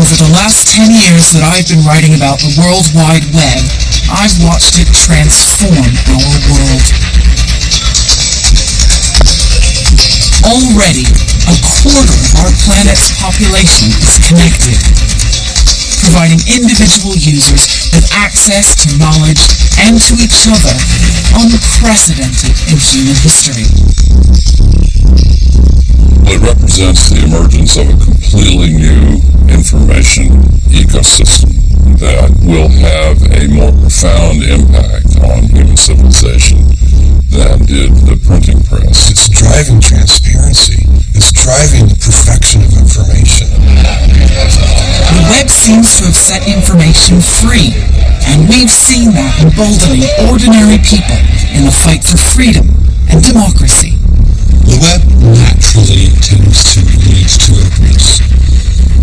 Over the last 10 years that I've been writing about the World Wide Web, I've watched it transform our world. Already, a quarter of our planet's population is connected, providing individual users with access to knowledge and to each other unprecedented in human history. It represents the emergence of a completely new information ecosystem that will have a more profound impact on human civilization than did the printing press. It's driving transparency. It's driving the perfection of information. The web seems to have set information free, and we've seen that emboldening ordinary people in the fight for freedom and democracy. The web naturally tends to lead to openness.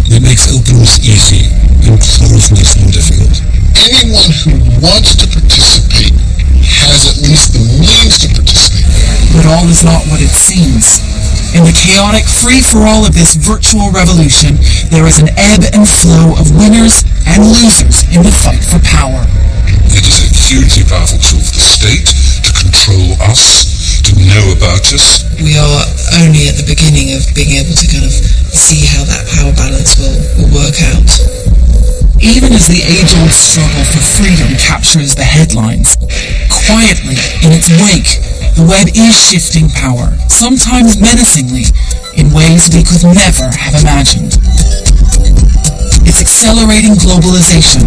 It makes openness easy and closeness more difficult. Anyone who wants to participate has at least the means to participate. But all is not what it seems. In the chaotic free-for-all of this virtual revolution, there is an ebb and flow of winners and losers in the fight for power. It is a hugely powerful tool for the state to control us, to know about us. We are only at the beginning of being able to kind of see how that power balance will work out. Even as the age-old struggle for freedom captures the headlines, quietly, in its wake, the web is shifting power, sometimes menacingly, in ways we could never have imagined. It's accelerating globalization.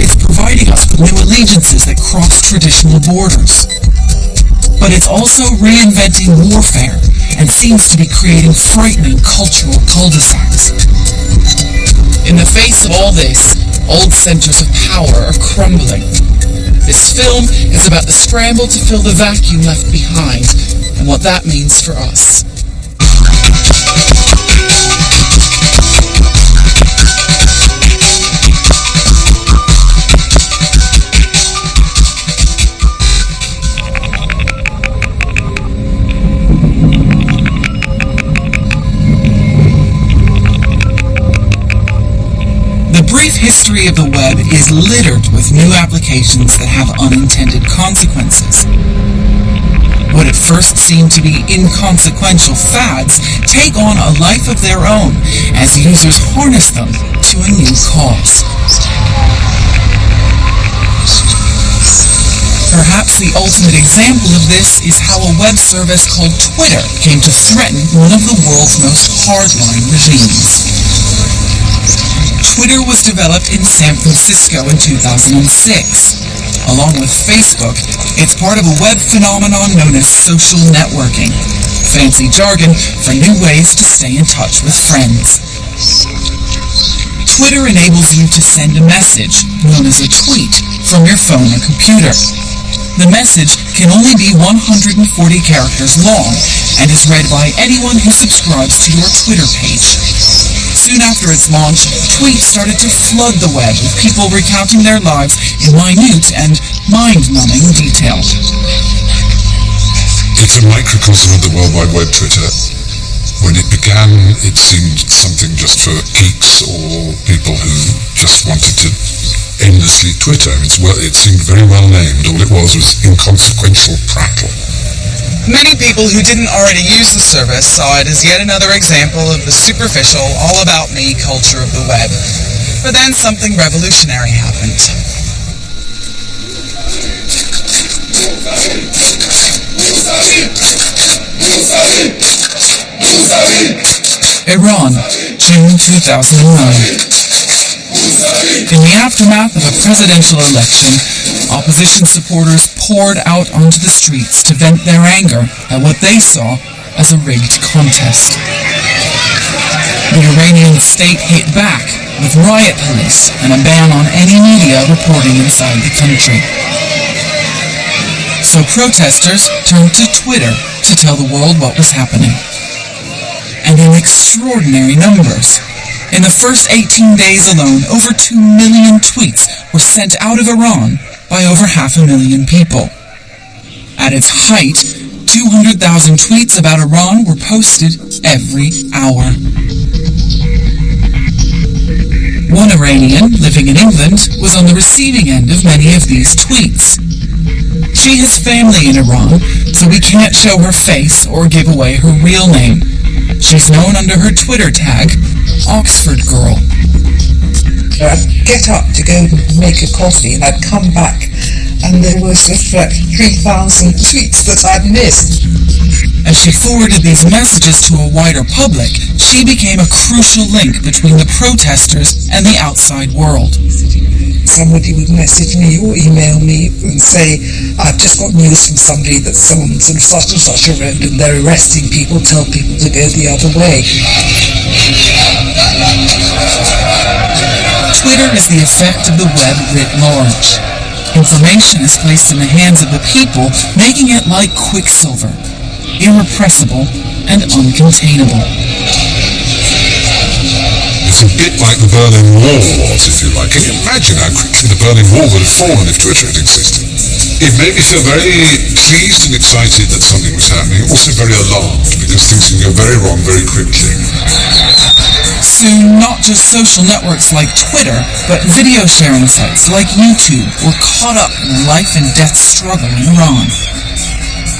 It's providing us with new allegiances that cross traditional borders. But it's also reinventing warfare and seems to be creating frightening cultural cul-de-sacs. In the face of all this, old centers of power are crumbling. This film is about the scramble to fill the vacuum left behind and what that means for us. The brief history of the web is littered with new applications that have unintended consequences. What at first seemed to be inconsequential fads take on a life of their own as users harness them to a new cause. Perhaps the ultimate example of this is how a web service called Twitter came to threaten one of the world's most hardline regimes. Twitter was developed in San Francisco in 2006. Along with Facebook, it's part of a web phenomenon known as social networking, fancy jargon for new ways to stay in touch with friends. Twitter enables you to send a message, known as a tweet, from your phone or computer. The message can only be 140 characters long and is read by anyone who subscribes to your Twitter page. Soon after its launch, tweets started to flood the web with people recounting their lives in minute and mind-numbing detail. It's a microcosm of the World Wide Web, Twitter. When it began, it seemed something just for geeks or people who just wanted to endlessly Twitter. It seemed very well named. All it was inconsequential prattle. Many people who didn't already use the service saw it as yet another example of the superficial, all-about-me culture of the web. But then something revolutionary happened. Iran, June 2009. In the aftermath of a presidential election, opposition supporters poured out onto the streets to vent their anger at what they saw as a rigged contest. The Iranian state hit back with riot police and a ban on any media reporting inside the country. So protesters turned to Twitter to tell the world what was happening. And in extraordinary numbers. In the first 18 days alone, over 2 million tweets were sent out of Iran by over 500,000 people. At its height, 200,000 tweets about Iran were posted every hour. Iranian living in England was on the receiving end of many of these tweets. She has family in Iran, so we can't show her face or give away her real name. She's known under her Twitter tag, Oxford Girl. I'd get up to go make a coffee and I'd come back and there was 3,000 tweets that I'd missed. As she forwarded these messages to a wider public, she became a crucial link between the protesters and the outside world. Somebody would message me or email me and say, I've just got news from somebody that someone's in such and such a road and they're arresting people, tell people to go the other way. Twitter is the effect of the web writ large. Information is placed in the hands of the people, making it like quicksilver, irrepressible and uncontainable. It's a bit like the Berlin Wall was, if you like. Can you imagine how quickly the Berlin Wall would have fallen if Twitter had existed? It made me feel very pleased and excited that something was happening, also very alarmed, because things can go very wrong very quickly. Soon, not just social networks like Twitter, but video sharing sites like YouTube were caught up in the life and death struggle in Iran.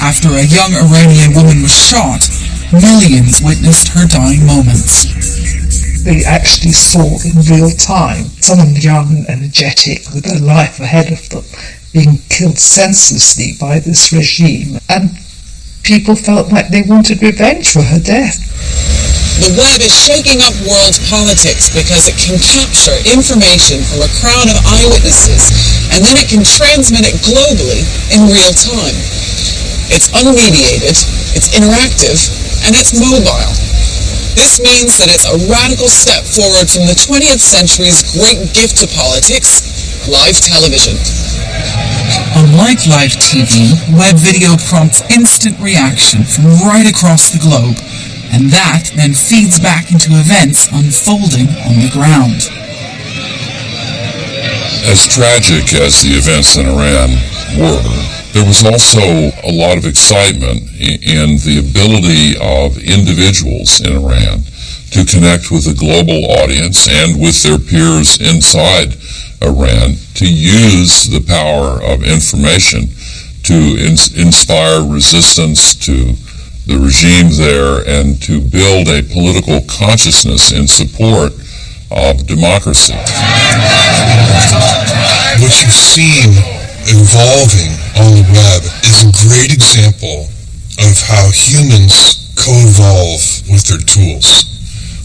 After a young Iranian woman was shot, millions witnessed her dying moments. They actually saw in real time someone young and energetic with their life ahead of them being killed senselessly by this regime, and people felt like they wanted revenge for her death. The web is shaking up world politics because it can capture information from a crowd of eyewitnesses, and then it can transmit it globally in real time. It's unmediated, it's interactive, and it's mobile. This means that it's a radical step forward from the 20th century's great gift to politics, live television. Unlike live TV, web video prompts instant reaction from right across the globe, and that then feeds back into events unfolding on the ground. As tragic as the events in Iran were, there was also a lot of excitement in the ability of individuals in Iran to connect with a global audience and with their peers inside Iran to use the power of information to inspire resistance to the regime there and to build a political consciousness in support of democracy. What you've seen evolving on the web is a great example of how humans co-evolve with their tools.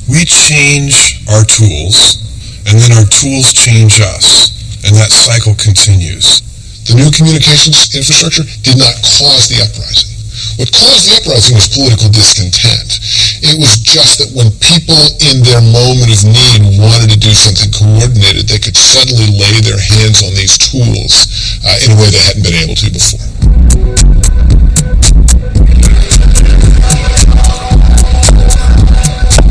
We change our tools, and then our tools change us, and that cycle continues. The new communications infrastructure did not cause the uprising. What caused the uprising was political discontent. It was just that when people in their moment of need wanted to do something coordinated, they could suddenly lay their hands on these tools in a way they hadn't been able to before.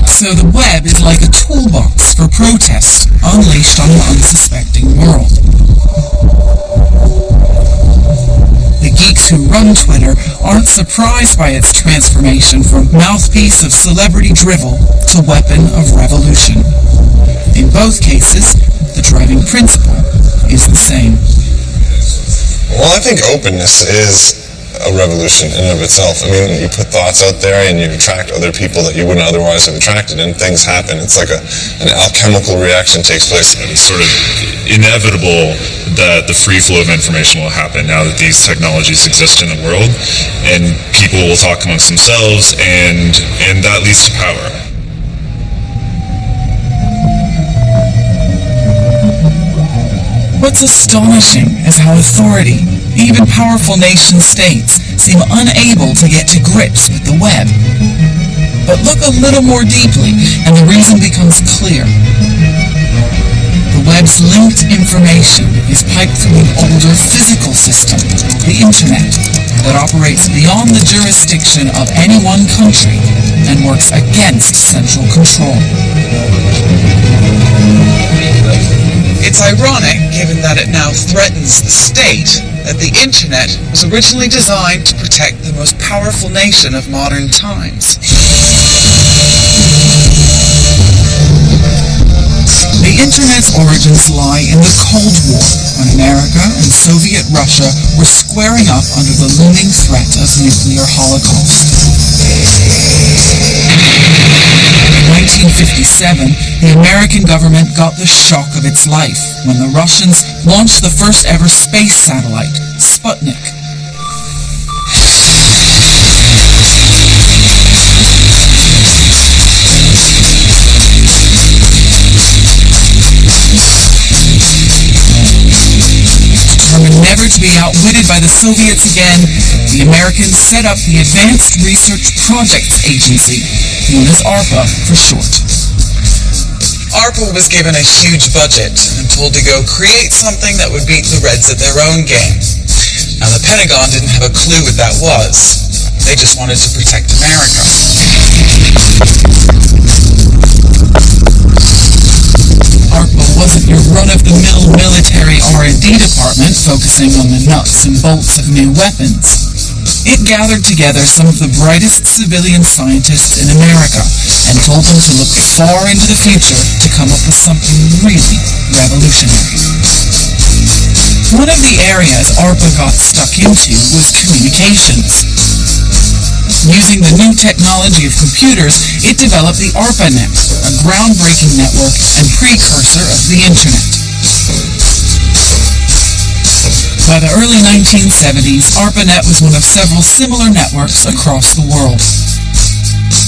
So the web is like a toolbox for protest unleashed on an unsuspecting world. The geeks who run Twitter aren't surprised by its transformation from mouthpiece of celebrity drivel to weapon of revolution. In both cases, the driving principle is the same. Well, I think openness is a revolution in and of itself. I mean, you put thoughts out there and you attract other people that you wouldn't otherwise have attracted, and things happen. It's like an alchemical reaction takes place. It's sort of inevitable that the free flow of information will happen now that these technologies exist in the world, and people will talk amongst themselves, and that leads to power. What's astonishing is how authority, even powerful nation-states, seem unable to get to grips with the web. But look a little more deeply, and the reason becomes clear. The web's linked information is piped through an older physical system, the Internet, that operates beyond the jurisdiction of any one country and works against central control. It's ironic, given that it now threatens the state, that the Internet was originally designed to protect the most powerful nation of modern times. The Internet's origins lie in the Cold War, when America and Soviet Russia were squaring up under the looming threat of nuclear holocaust. In 1957, the American government got the shock of its life when the Russians launched the first ever space satellite, Sputnik. Determined never to be outwitted by the Soviets again, the Americans set up the Advanced Research Projects Agency, known as ARPA for short. ARPA was given a huge budget and told to go create something that would beat the Reds at their own game. Now, the Pentagon didn't have a clue what that was. They just wanted to protect America. ARPA wasn't your run-of-the-mill military R&D department focusing on the nuts and bolts of new weapons. It gathered together some of the brightest civilian scientists in America and told them to look far into the future to come up with something really revolutionary. One of the areas ARPA got stuck into was communications. Using the new technology of computers, it developed the ARPANET, a groundbreaking network and precursor of the Internet. By the early 1970s, ARPANET was one of several similar networks across the world.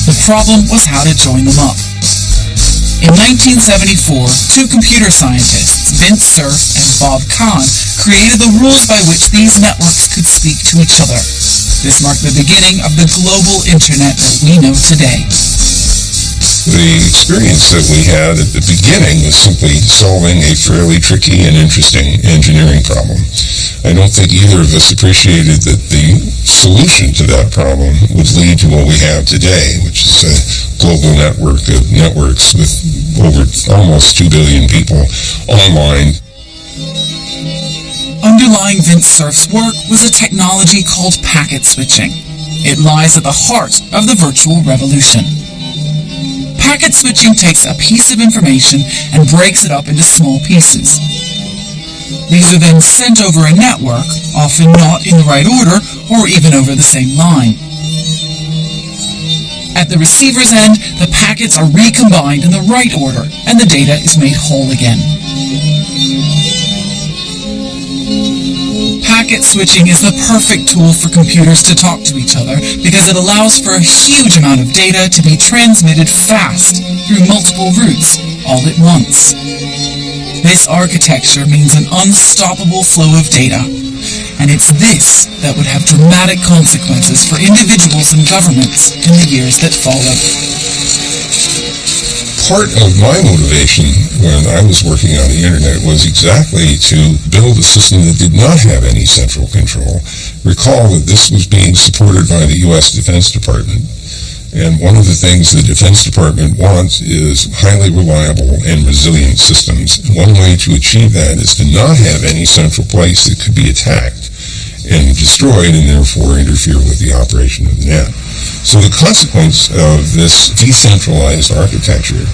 The problem was how to join them up. In 1974, two computer scientists, Vint Cerf and Bob Kahn, created the rules by which these networks could speak to each other. This marked the beginning of the global Internet that we know today. The experience that we had at the beginning was simply solving a fairly tricky and interesting engineering problem. I don't think either of us appreciated that the solution to that problem would lead to what we have today, which is a global network of networks with over almost 2 billion people online. Underlying Vint Cerf's work was a technology called packet switching. It lies at the heart of the virtual revolution. Packet switching takes a piece of information and breaks it up into small pieces. These are then sent over a network, often not in the right order or even over the same line. At the receiver's end, the packets are recombined in the right order and the data is made whole again. Packet switching is the perfect tool for computers to talk to each other because it allows for a huge amount of data to be transmitted fast through multiple routes all at once. This architecture means an unstoppable flow of data, and it's this that would have dramatic consequences for individuals and governments in the years that followed. Part of my motivation when I was working on the internet was exactly to build a system that did not have any central control. Recall that this was being supported by the U.S. Defense Department. And one of the things the Defense Department wants is highly reliable and resilient systems. And one way to achieve that is to not have any central place that could be attacked and destroyed and therefore interfere with the operation of the net. So the consequence of this decentralized architecture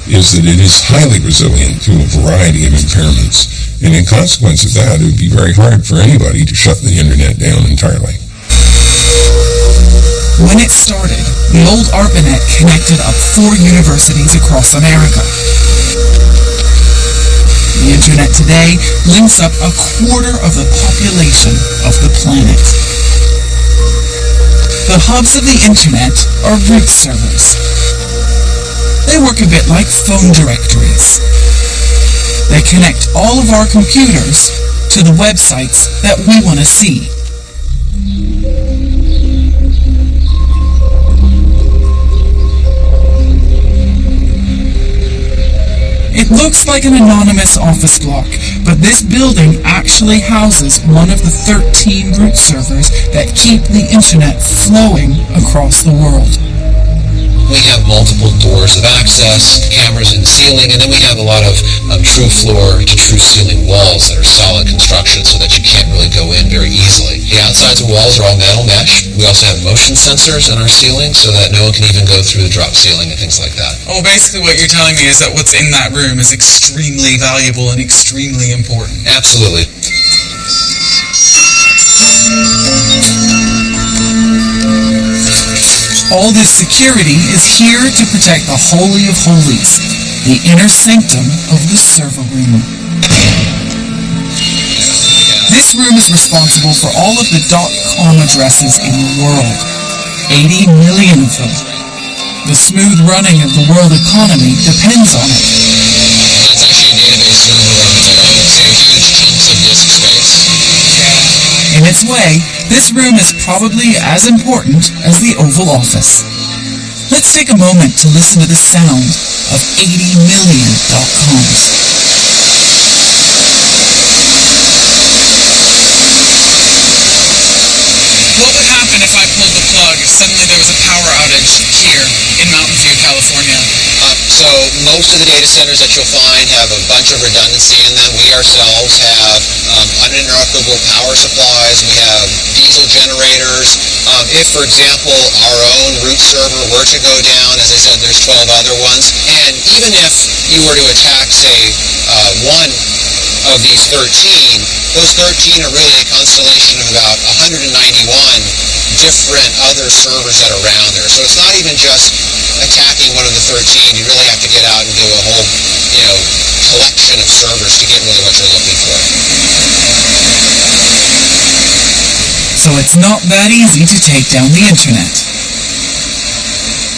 is that it is highly resilient to a variety of impairments. And in consequence of that, it would be very hard for anybody to shut the internet down entirely. When it started, the old ARPANET connected up 4 universities across America. The internet today links up a quarter of the population of the planet. The hubs of the internet are root servers. They work a bit like phone directories. They connect all of our computers to the websites that we want to see. It looks like an anonymous office block, but this building actually houses one of the 13 root servers that keep the internet flowing across the world. we have multiple doors of access, cameras in the ceiling, and then we have a lot of true floor to true ceiling walls that are solid construction so that you can't really go in very easily. The outsides of walls are all metal mesh. We also have motion sensors in our ceiling so that no one can even go through the drop ceiling and things like that. Oh, basically what you're telling me is that what's in that room is extremely valuable and extremely important. Absolutely. All this security is here to protect the Holy of Holies, the inner sanctum of the server room. This room is responsible for all of the .com addresses in the world, 80 million of them. The smooth running of the world economy depends on it. That's actually a database server over there. So huge chunks of disk space. In its way, this room is probably as important as the Oval Office. Let's take a moment to listen to the sound of 80 million .coms. What would happen if I pulled the plug if suddenly there was a power outage here in Mountain View, California? So most of the data centers that you'll find have a bunch of redundancy in them. We ourselves have uninterruptible power supplies. We have diesel generators. If, for example, our own root server were to go down, as I said, there's 12 other ones. And even if you were to attack, say, one of these 13, those 13 are really a constellation of about 191 different other servers that are around there. So it's not even just attacking one of the 13. You really have to get out and do a whole, collection of servers to get really what you're looking for. So it's not that easy to take down the internet.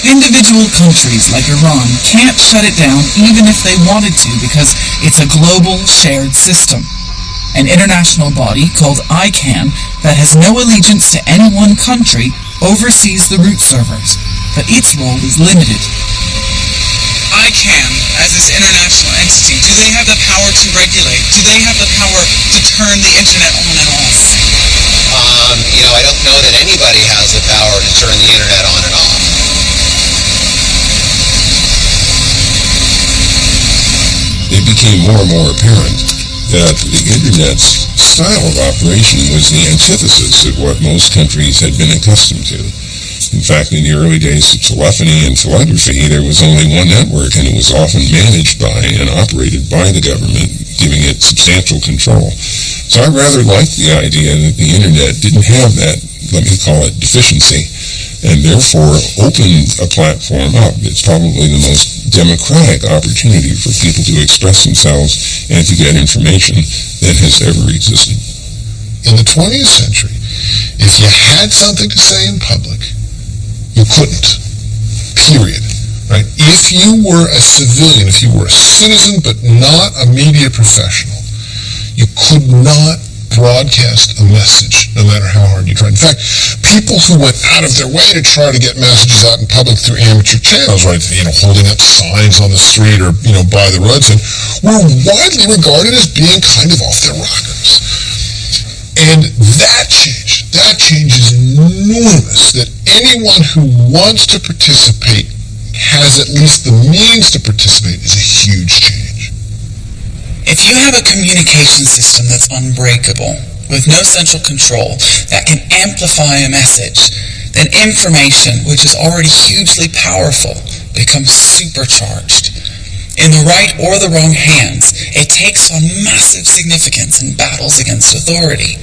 Individual countries like Iran can't shut it down even if they wanted to because it's a global shared system. An international body called ICANN that has no allegiance to any one country oversees the root servers, but its role is limited. ICANN, as this international entity, do they have the power to regulate? Do they have the power to turn the internet on and off? I don't know that anybody has the power to turn the internet on and off. It became more and more apparent that the Internet's style of operation was the antithesis of what most countries had been accustomed to. In fact, in the early days of telephony and telegraphy, there was only one network, and it was often managed by and operated by the government, giving it substantial control. So I rather liked the idea that the Internet didn't have that, let me call it, deficiency, and therefore opened a platform up. It's probably the most democratic opportunity for people to express themselves and to get information that has ever existed. In the 20th century, if you had something to say in public, you couldn't. Period. Right? If you were a civilian, if you were a citizen but not a media professional, you could not broadcast a message, no matter how hard you tried. In fact, people who went out of their way to try to get messages out in public through amateur channels, right, holding up signs on the street or, by the roadside, were widely regarded as being kind of off their rockers. And that change is enormous, that anyone who wants to participate has at least the means to participate is a huge change. If you have a communication system that's unbreakable, with no central control, that can amplify a message, then information, which is already hugely powerful, becomes supercharged. In the right or the wrong hands, it takes on massive significance in battles against authority.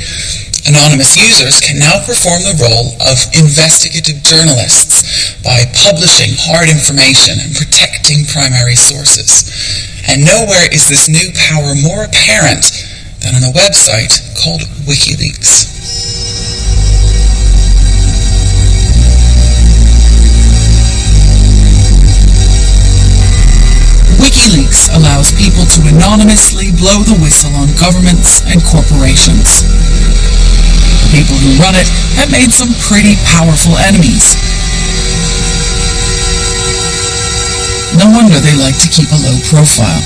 Anonymous users can now perform the role of investigative journalists by publishing hard information and protecting primary sources. And nowhere is this new power more apparent than on a website called WikiLeaks. WikiLeaks allows people to anonymously blow the whistle on governments and corporations. The people who run it have made some pretty powerful enemies. No wonder they like to keep a low profile.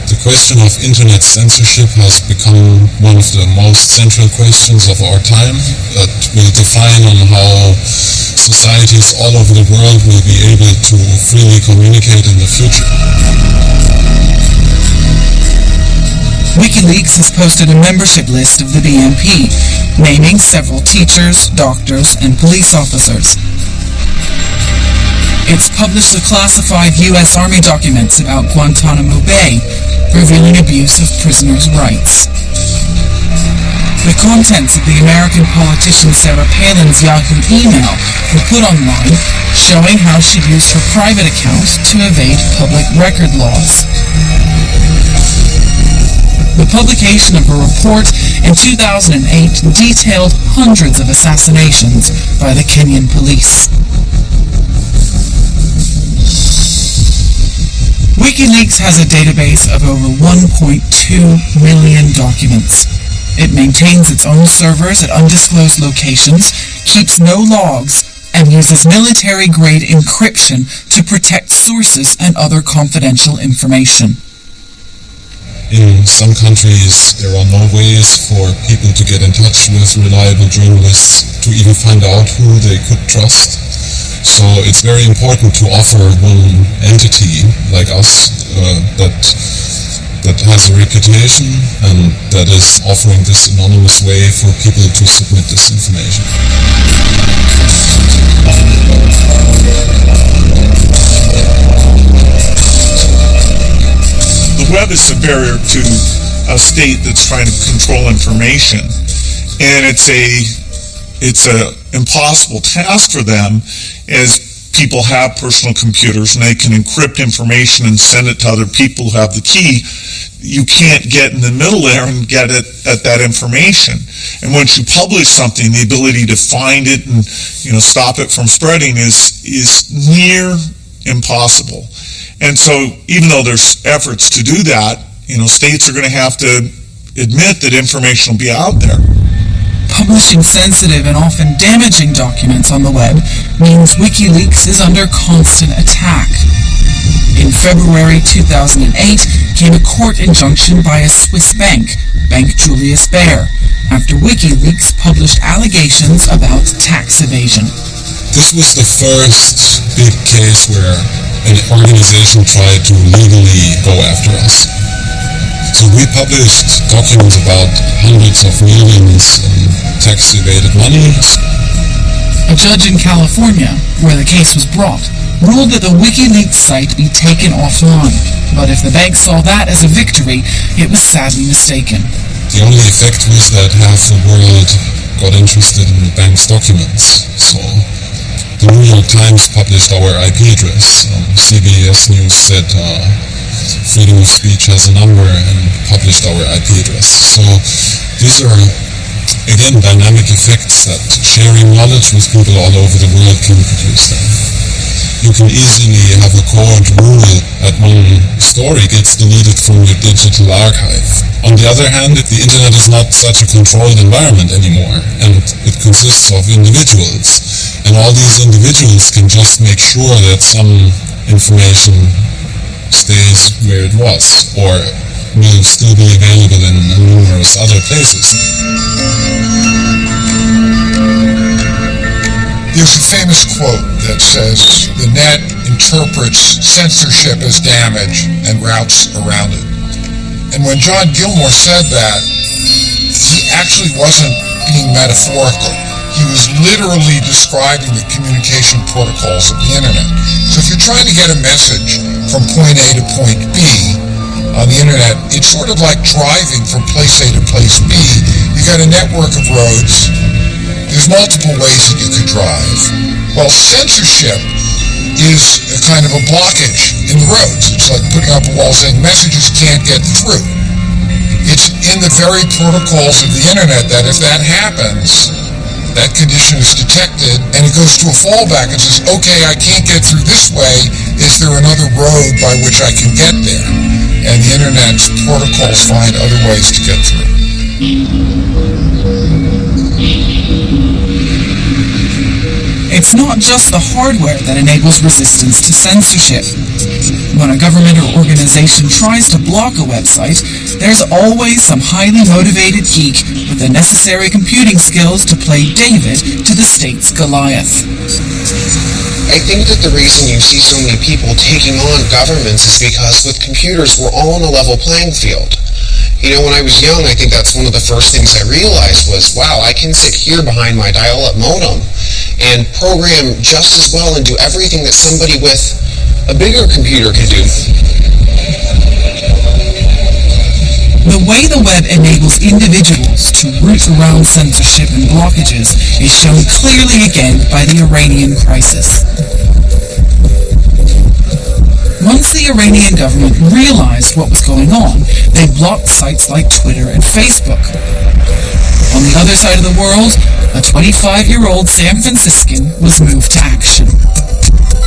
The question of internet censorship has become one of the most central questions of our time that will define on how societies all over the world will be able to freely communicate in the future. WikiLeaks has posted a membership list of the BNP, naming several teachers, doctors, and police officers. It's published the classified U.S. Army documents about Guantanamo Bay, revealing abuse of prisoners' rights. The contents of the American politician Sarah Palin's Yahoo email were put online, showing how she used her private account to evade public record laws. The publication of a report in 2008 detailed hundreds of assassinations by the Kenyan police. WikiLeaks has a database of over 1.2 million documents. It maintains its own servers at undisclosed locations, keeps no logs, and uses military-grade encryption to protect sources and other confidential information. In some countries, there are no ways for people to get in touch with reliable journalists to even find out who they could trust. So it's very important to offer one entity like us that has a reputation and that is offering this anonymous way for people to submit this information. The web is a barrier to a state that's trying to control information, and it's a impossible task for them, as people have personal computers and they can encrypt information and send it to other people who have the key. You can't get in the middle there and get it at that information. And once you publish something, the ability to find it and stop it from spreading is near impossible. And so even though there's efforts to do that, states are going to have to admit that information will be out there. Publishing sensitive and often damaging documents on the web means WikiLeaks is under constant attack. In February 2008 came a court injunction by a Swiss bank, Bank Julius Baer, after WikiLeaks published allegations about tax evasion. This was the first big case where an organization tried to legally go after us. So we published documents about hundreds of millions in tax evaded money. A judge in California, where the case was brought, ruled that the WikiLeaks site be taken offline. But if the bank saw that as a victory, it was sadly mistaken. The only effect was that half the world got interested in the bank's documents. So the New York Times published our IP address. CBS News said freedom of speech has a number and published our IP address. So these are, again, dynamic effects that sharing knowledge with people all over the world can produce them. You can easily have a court rule that one story gets deleted from your digital archive. On the other hand, the internet is not such a controlled environment anymore, and it consists of individuals. And all these individuals can just make sure that some information stays where it was, or will still be available in numerous other places. There's a famous quote that says, "The net interprets censorship as damage and routes around it." And when John Gilmore said that, he actually wasn't being metaphorical. He was literally describing the communication protocols of the internet. So if you're trying to get a message from point A to point B on the internet, it's sort of like driving from place A to place B. You got a network of roads. There's multiple ways that you could drive. Well, censorship is a kind of a blockage in the roads. It's like putting up a wall saying messages can't get through. It's in the very protocols of the internet that if that happens, that condition is detected and it goes to a fallback and says, okay, I can't get through this way. Is there another road by which I can get there? And the internet's protocols find other ways to get through. A it's not just the hardware that enables resistance to censorship. When a government or organization tries to block a website, there's always some highly motivated geek with the necessary computing skills to play David to the state's Goliath. I think that the reason you see so many people taking on governments is because with computers we're all on a level playing field. You know, when I was young, I think that's one of the first things I realized was, wow, I can sit here behind my dial-up modem and program just as well and do everything that somebody with a bigger computer can do. The way the web enables individuals to root around censorship and blockages is shown clearly again by the Iranian crisis. Once the Iranian government realized what was going on, they blocked sites like Twitter and Facebook. On the other side of the world, a 25-year-old San Franciscan was moved to action.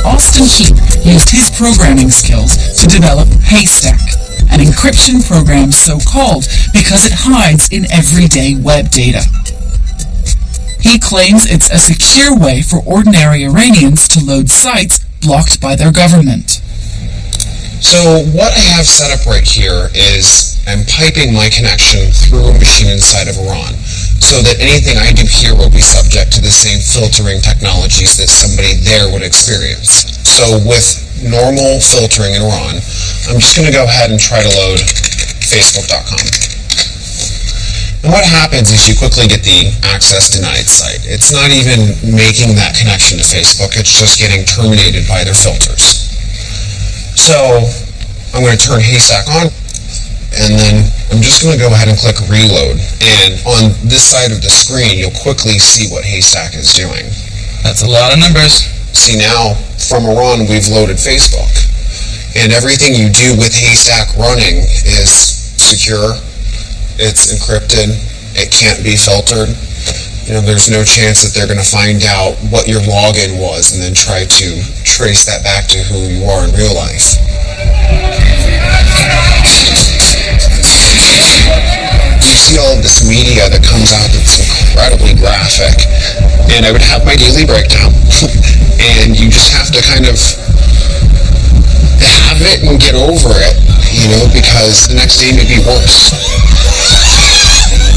Austin Heap used his programming skills to develop Haystack, an encryption program so called because it hides in everyday web data. He claims it's a secure way for ordinary Iranians to load sites blocked by their government. So what I have set up right here is I'm piping my connection through a machine inside of Iran so that anything I do here will be subject to the same filtering technologies that somebody there would experience. So with normal filtering in Iran, I'm just going to go ahead and try to load Facebook.com. And what happens is you quickly get the access denied site. It's not even making that connection to Facebook, it's just getting terminated by their filters. So I'm going to turn Haystack on, and then I'm just going to go ahead and click reload. And on this side of the screen, you'll quickly see what Haystack is doing. That's a lot of numbers. See now, from Iran, we've loaded Facebook. And everything you do with Haystack running is secure, it's encrypted, it can't be filtered. You know, there's no chance that they're going to find out what your login was and then try to trace that back to who you are in real life. You see all of this media that comes out that's incredibly graphic, and I would have my daily breakdown, and you just have to kind of have it and get over it, you know, because the next day may be worse.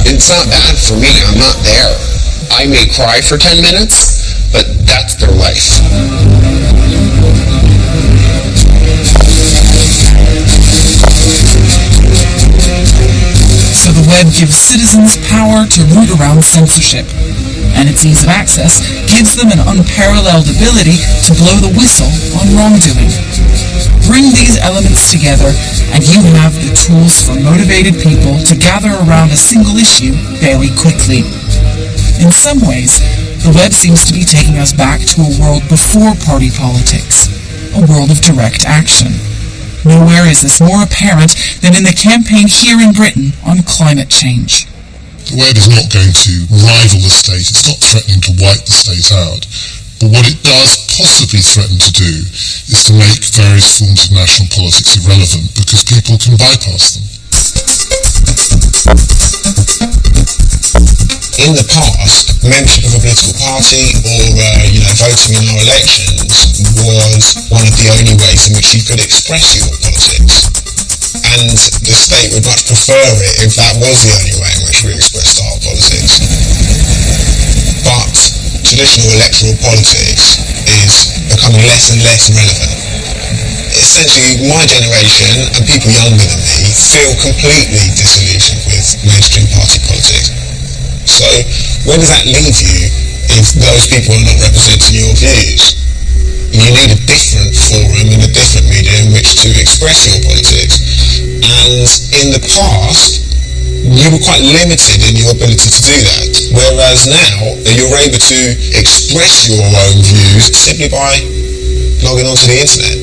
It's not bad for me, I'm not there. I may cry for 10 minutes, but that's their life. So the web gives citizens power to root around censorship, and its ease of access gives them an unparalleled ability to blow the whistle on wrongdoing. Bring these elements together, and you have the tools for motivated people to gather around a single issue very quickly. In some ways, the web seems to be taking us back to a world before party politics, a world of direct action. Nowhere is this more apparent than in the campaign here in Britain on climate change. The web is not going to rival the state, it's not threatening to wipe the state out. But what it does possibly threaten to do is to make various forms of national politics irrelevant because people can bypass them. In the past, membership of a political party or voting in our elections was one of the only ways in which you could express your politics. And the state would much prefer it if that was the only way in which we expressed our politics. But traditional electoral politics is becoming less and less relevant. Essentially, my generation and people younger than me feel completely disillusioned with mainstream party politics. So where does that leave you if those people are not representing your views? You need a different forum and a different medium in which to express your politics. And in the past, you were quite limited in your ability to do that. Whereas now, you're able to express your own views simply by logging onto the internet.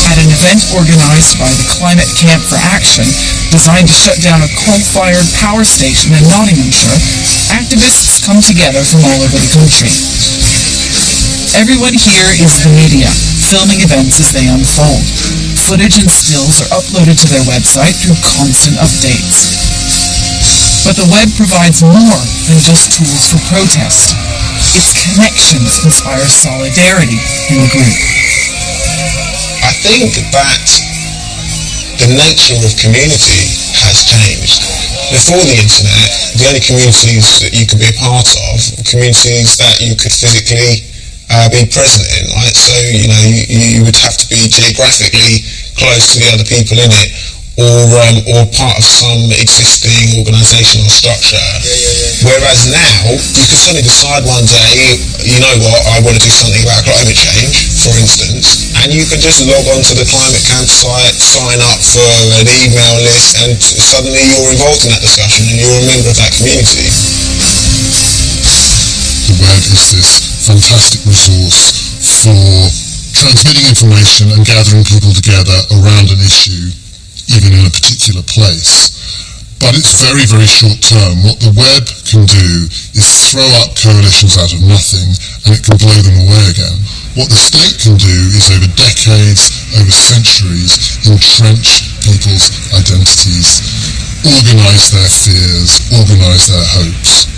At an event organized by the Climate Camp for Action, designed to shut down a coal-fired power station in Nottinghamshire, activists come together from all over the country. Everyone here is the media, filming events as they unfold. Footage and stills are uploaded to their website through constant updates. But the web provides more than just tools for protest. Its connections inspire solidarity in the group. I think that the nature of community has changed. Before the internet, the only communities that you could be a part of were communities that you could physically be present in, right? So, you would have to be geographically close to the other people in it, or part of some existing organisation or structure. Whereas now, you can suddenly decide one day, you know what, I want to do something about climate change, for instance, and you can just log on to the climate campsite, sign up for an email list, and suddenly you're involved in that discussion and you're a member of that community. The web is this fantastic resource for transmitting information and gathering people together around an issue, even in a particular place. But it's very, very short term. What the web can do is throw up coalitions out of nothing, and it can blow them away again. What the state can do is over decades, over centuries, entrench people's identities, organise their fears, organise their hopes.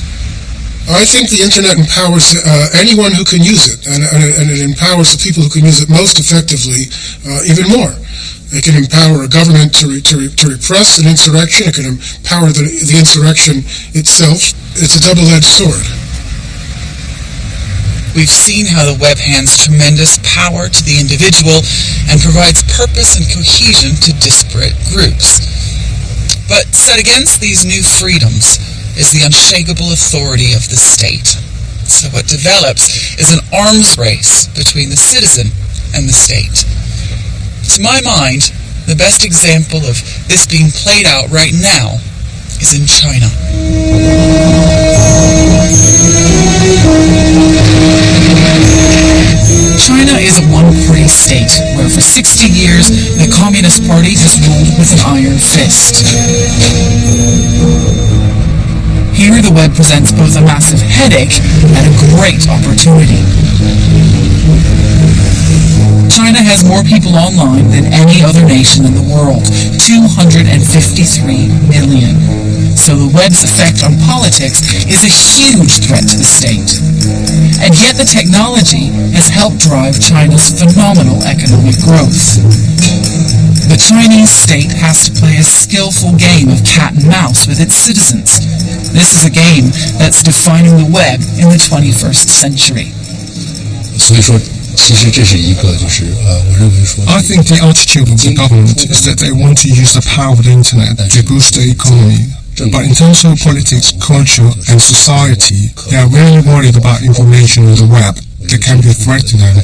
I think the internet empowers anyone who can use it, and it empowers the people who can use it most effectively even more. It can empower a government to repress an insurrection. It can empower the insurrection itself. It's a double-edged sword. We've seen how the web hands tremendous power to the individual and provides purpose and cohesion to disparate groups. But set against these new freedoms is the unshakable authority of the state. So what develops is an arms race between the citizen and the state. To my mind, the best example of this being played out right now is in China. China is a one-party state where for 60 years the Communist Party has ruled with an iron fist. Here the web presents both a massive headache and a great opportunity. China has more people online than any other nation in the world, 253 million. So the web's effect on politics is a huge threat to the state. And yet the technology has helped drive China's phenomenal economic growth. The Chinese state has to play a skillful game of cat and mouse with its citizens. This is a game that's defining the web in the 21st century. I think the attitude of the government is that they want to use the power of the internet to boost the economy. But in terms of politics, culture, and society, they are really worried about information on the web that can be a threat to them.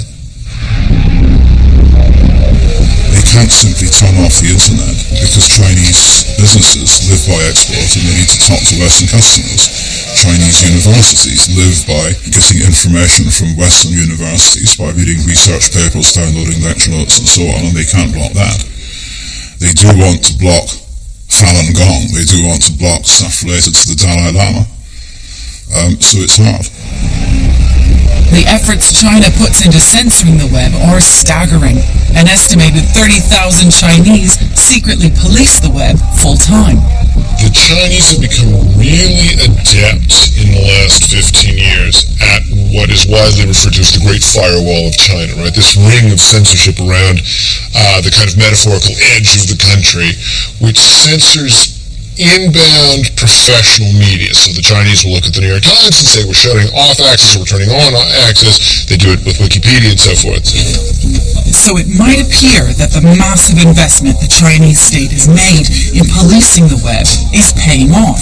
They can't simply turn off the internet because Chinese businesses live by export and they need to talk to Western customers. Chinese universities live by getting information from Western universities, by reading research papers, downloading lecture notes and so on, and they can't block that. They do want to block Falun Gong, they do want to block stuff related to the Dalai Lama, so it's hard. The efforts China puts into censoring the web are staggering. An estimated 30,000 Chinese secretly police the web full-time. The Chinese have become really adept in the last 15 years at what is widely referred to as the Great Firewall of China, right? This ring of censorship around the kind of metaphorical edge of the country, which censors inbound professional media. So the Chinese will look at the New York Times and say, we're shutting off access, or we're turning on access. They do it with Wikipedia and so forth. So it might appear that the massive investment the Chinese state has made in policing the web is paying off.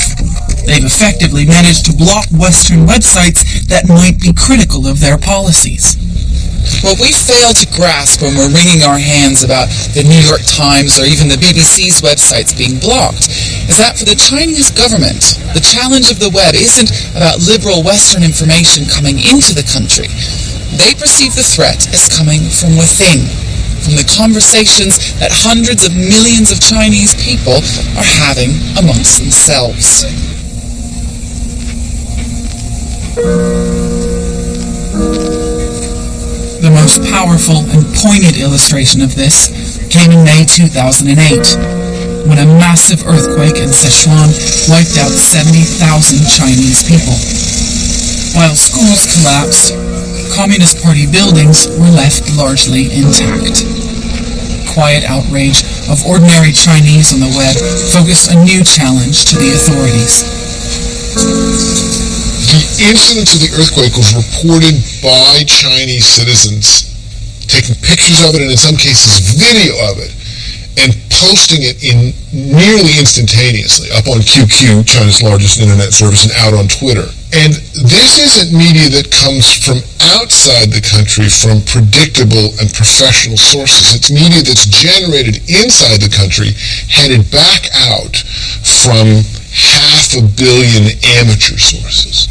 They've effectively managed to block Western websites that might be critical of their policies. What we fail to grasp when we're wringing our hands about the New York Times or even the BBC's websites being blocked is that for the Chinese government, the challenge of the web isn't about liberal Western information coming into the country. They perceive the threat as coming from within, from the conversations that hundreds of millions of Chinese people are having amongst themselves. most powerful and poignant illustration of this came in May 2008, when a massive earthquake in Sichuan wiped out 70,000 Chinese people. While schools collapsed, Communist Party buildings were left largely intact. Quiet outrage of ordinary Chinese on the web focused a new challenge to the authorities. The incident of the earthquake was reported by Chinese citizens, taking pictures of it and in some cases video of it, and posting it in nearly instantaneously up on QQ, China's largest internet service, and out on Twitter. And this isn't media that comes from outside the country from predictable and professional sources. It's media that's generated inside the country, headed back out from 500 million amateur sources.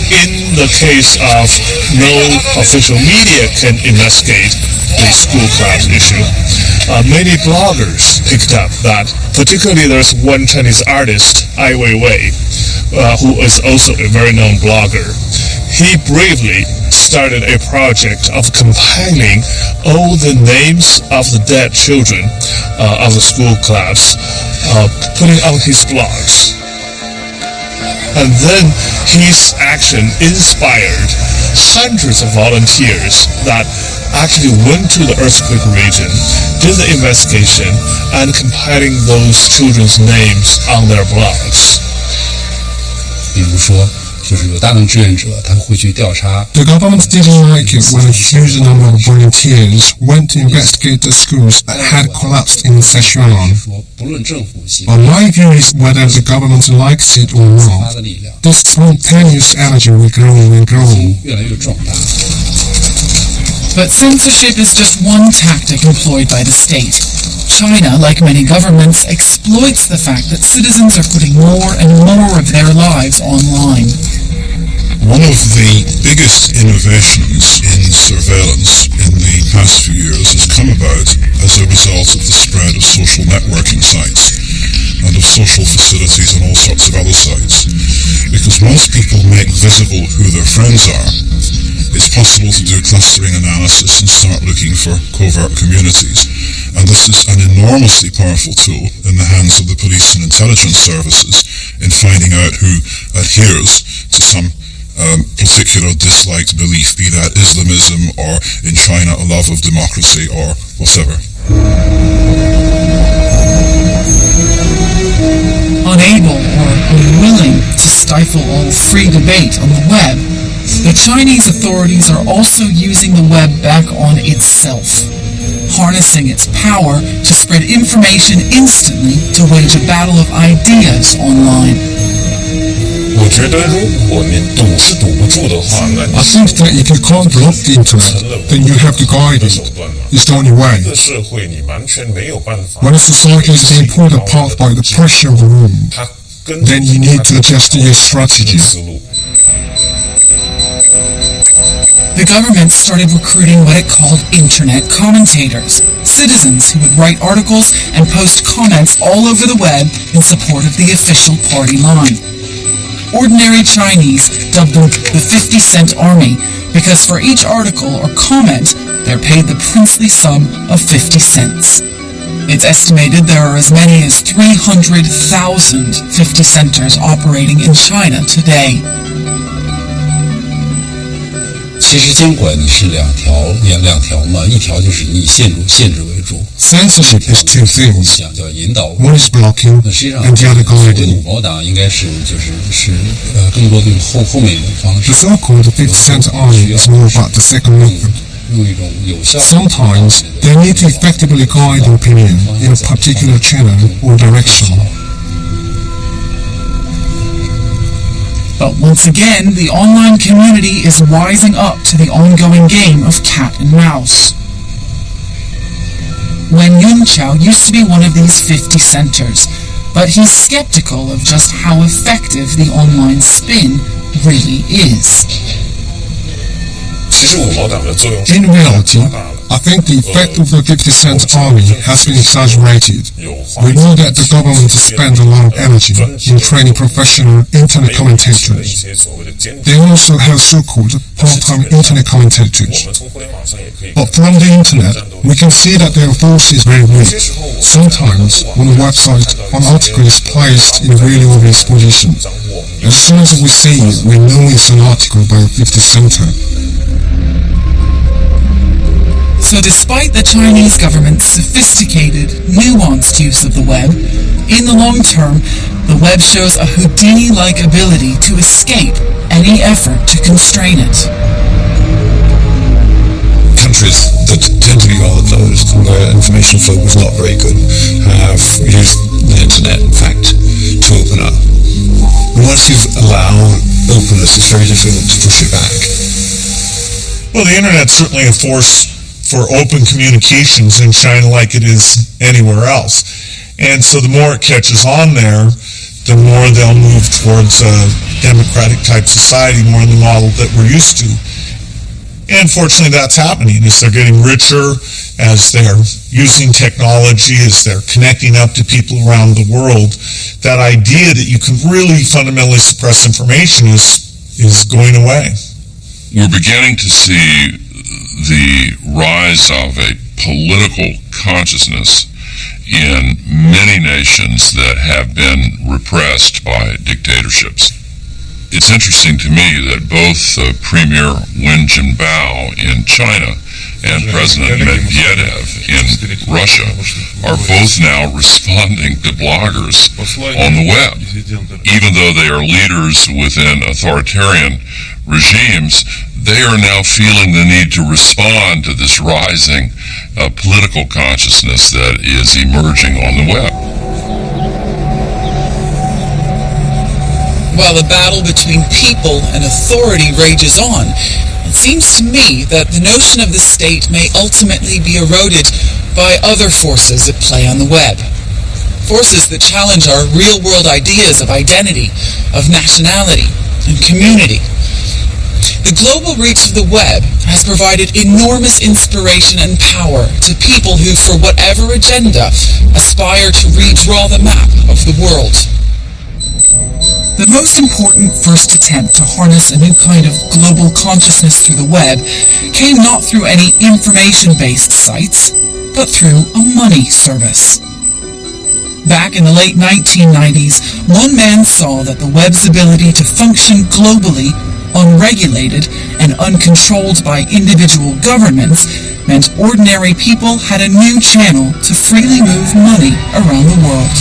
In the case of no official media can investigate the school collapse issue, many bloggers picked up that, particularly there's one Chinese artist, Ai Weiwei, who is also a very known blogger. He bravely started a project of compiling all the names of the dead children of the school collapse, putting on his blogs. And then his action inspired hundreds of volunteers that actually went to the earthquake region, did the investigation, and compiling those children's names on their blogs. 比如说，就是有大量志愿者，他会去调查。The government didn't like it when a huge number of volunteers went to investigate the schools that had collapsed in Sichuan. But my view is whether the government likes it or not, this spontaneous energy will grow and grow. But censorship is just one tactic employed by the state. China, like many governments, exploits the fact that citizens are putting more and more of their lives online. One of the biggest innovations in surveillance in the past few years has come about as a result of the spread of social networking sites and of social facilities and all sorts of other sites. Because once people make visible who their friends are, it's possible to do clustering analysis and start looking for covert communities. And this is an enormously powerful tool in the hands of the police and intelligence services in finding out who adheres to some particular disliked belief, be that Islamism or in China a love of democracy or whatever. Unable or unwilling to stifle all free debate on the web, the Chinese authorities are also using the web back on itself, harnessing its power to spread information instantly to wage a battle of ideas online. I think that if you can't block the internet, then you have to guide it. It's the only way. When a society is being pulled apart by the pressure of a room, then you need to adjust your strategy. The government started recruiting what it called internet commentators, citizens who would write articles and post comments all over the web in support of the official party line. Ordinary Chinese dubbed them the 50-cent army because for each article or comment, they're paid the princely sum of 50 cents. It's estimated there are as many as 300,000 50-centers operating in China today. 其实监管你是两条嘛，一条就是以限制为主。 Censorship is two things. One is blocking, and the other guiding. 五毛党应该是更多对后面的方式。 The so-called 50-cent army is more about the second method. Sometimes they need to effectively guide opinion in a particular channel or direction. But once again, the online community is wising up to the ongoing game of cat and mouse. Wen Yunqiao used to be one of these 50 centers, but he's skeptical of just how effective the online spin really is. In reality, I think the effect of the 50 Cent Army has been exaggerated. We know that the government spends a lot of energy in training professional internet commentators. They also have so-called part-time internet commentators. But from the internet, we can see that their force is very weak. Sometimes, on a website, an article is placed in a really obvious position. As soon as we see it, we know it's an article by a 50 center. So despite the Chinese government's sophisticated, nuanced use of the web, in the long term, the web shows a Houdini-like ability to escape any effort to constrain it. Countries that tend to be rather closed, where information flow was not very good, have used the internet, in fact, to open up. And once you've allowed openness, it's very difficult to push it back. Well, the internet's certainly a force for open communications in China like it is anywhere else. And so the more it catches on there, the more they'll move towards a democratic type society, more in the model that we're used to. And fortunately that's happening as they're getting richer, as they're using technology, as they're connecting up to people around the world. That idea that you can really fundamentally suppress information is going away. We're beginning to see the rise of a political consciousness in many nations that have been repressed by dictatorships. It's interesting to me that both Premier Wen Jiabao in China and President Medvedev in Russia are both now responding to bloggers on the web. Even though they are leaders within authoritarian regimes, they are now feeling the need to respond to this rising political consciousness that is emerging on the web. While the battle between people and authority rages on, it seems to me that the notion of the state may ultimately be eroded by other forces at play on the web. Forces that challenge our real-world ideas of identity, of nationality, and community. The global reach of the web has provided enormous inspiration and power to people who, for whatever agenda, aspire to redraw the map of the world. The most important first attempt to harness a new kind of global consciousness through the web came not through any information-based sites, but through a money service. Back in the late 1990s, one man saw that the web's ability to function globally, unregulated and uncontrolled by individual governments, meant ordinary people had a new channel to freely move money around the world.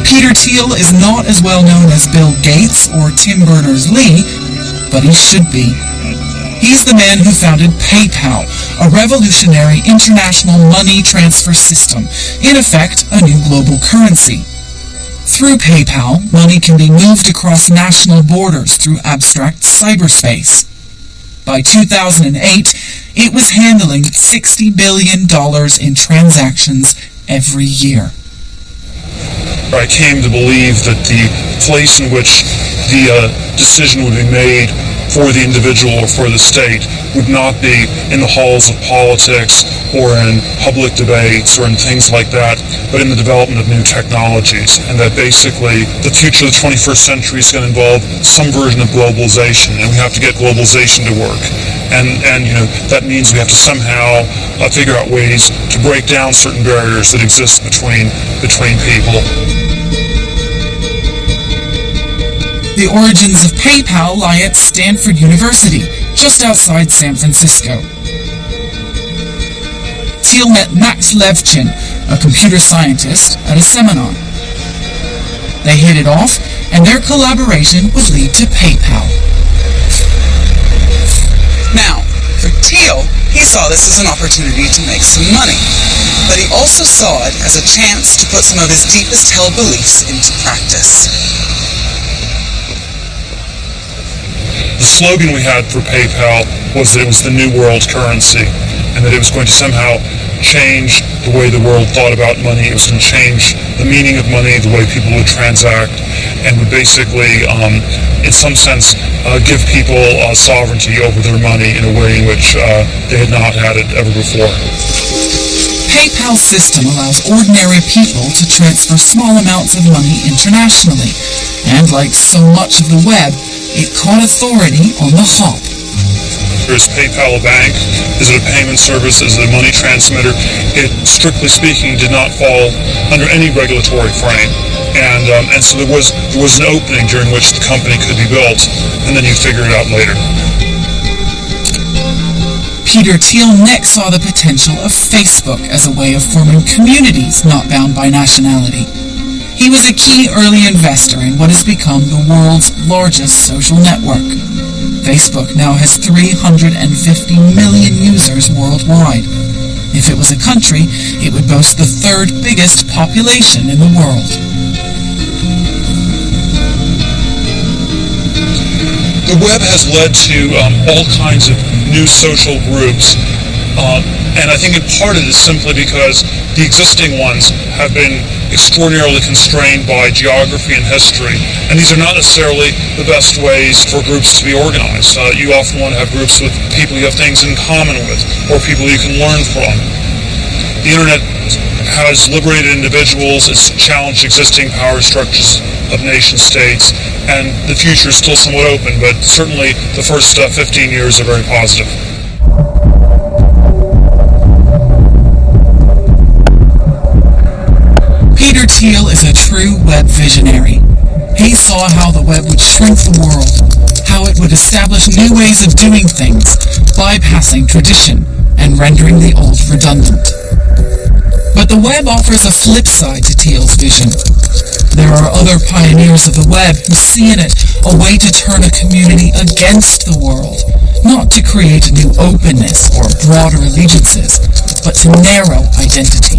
Peter Thiel is not as well known as Bill Gates or Tim Berners-Lee, but he should be. He's the man who founded PayPal, a revolutionary international money transfer system, in effect a new global currency. Through PayPal, money can be moved across national borders through abstract cyberspace. By 2008, it was handling $60 billion in transactions every year. I came to believe that the place in which the decision would be made for the individual or for the state would not be in the halls of politics or in public debates or in things like that, but in the development of new technologies. And that basically the future of the 21st century is going to involve some version of globalization, and we have to get globalization to work. And you know, that means we have to somehow figure out ways to break down certain barriers that exist between people. The origins of PayPal lie at Stanford University, just outside San Francisco. Thiel met Max Levchin, a computer scientist, at a seminar. They hit it off, and their collaboration would lead to PayPal. Now, for Thiel, he saw this as an opportunity to make some money, but he also saw it as a chance to put some of his deepest held beliefs into practice. The slogan we had for PayPal was that it was the new world currency, and that it was going to somehow change the way the world thought about money. It was going to change the meaning of money, the way people would transact, and would basically, in some sense, give people sovereignty over their money in a way in which they had not had it ever before. PayPal's system allows ordinary people to transfer small amounts of money internationally, and like so much of the web, it caught authority on the hop. Is PayPal a bank? Is it a payment service? Is it a money transmitter? It, strictly speaking, did not fall under any regulatory frame. And so there was an opening during which the company could be built, and then you figure it out later. Peter Thiel next saw the potential of Facebook as a way of forming communities not bound by nationality. He was a key early investor in what has become the world's largest social network. Facebook now has 350 million users worldwide. If it was a country, it would boast the third biggest population in the world. The web has led to all kinds of new social groups, and I think in part it is simply because the existing ones have been extraordinarily constrained by geography and history, and these are not necessarily the best ways for groups to be organized. You often want to have groups with people you have things in common with, or people you can learn from. The internet has liberated individuals, it's challenged existing power structures of nation states, and the future is still somewhat open, but certainly the first 15 years are very positive. Peter Thiel is a true web visionary. He saw how the web would shrink the world, how it would establish new ways of doing things, bypassing tradition and rendering the old redundant. But the web offers a flip side to Thiel's vision. There are other pioneers of the web who see in it a way to turn a community against the world, not to create a new openness or broader allegiances, but to narrow identity.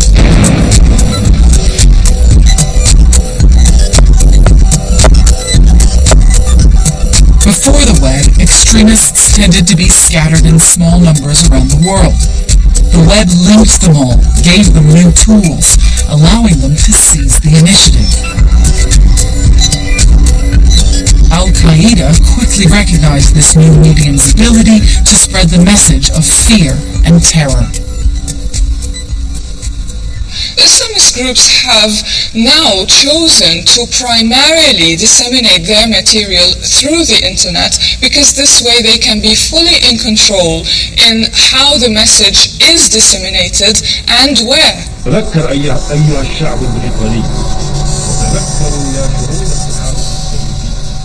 Before the web, extremists tended to be scattered in small numbers around the world. The web linked them all, gave them new tools, allowing them to seize the initiative. Al-Qaeda quickly recognized this new medium's ability to spread the message of fear and terror. Islamist groups have now chosen to primarily disseminate their material through the internet because this way they can be fully in control in how the message is disseminated and where.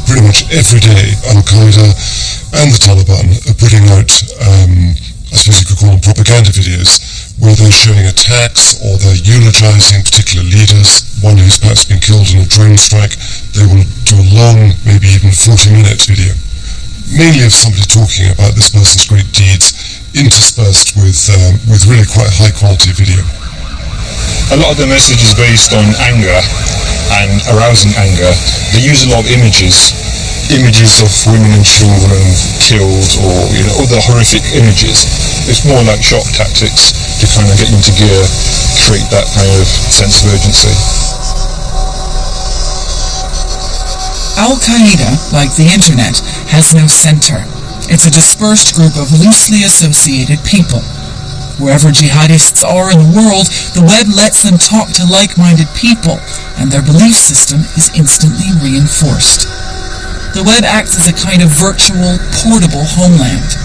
Pretty much every day, Al-Qaeda and the Taliban are putting out, I suppose you could call them propaganda videos, where they're showing attacks or they're eulogizing particular leaders, one who's perhaps been killed in a drone strike. They will do a long, maybe even 40-minute video, mainly of somebody talking about this person's great deeds, interspersed with really quite high-quality video. A lot of the message is based on anger and arousing anger. They use a lot of images of women and children killed, or other horrific images. It's more like shock tactics to kind of get you into gear, create that kind of sense of urgency. Al-Qaeda, like the internet, has no center. It's a dispersed group of loosely associated people. Wherever jihadists are in the world, the web lets them talk to like-minded people, and their belief system is instantly reinforced. The web acts as a kind of virtual, portable homeland.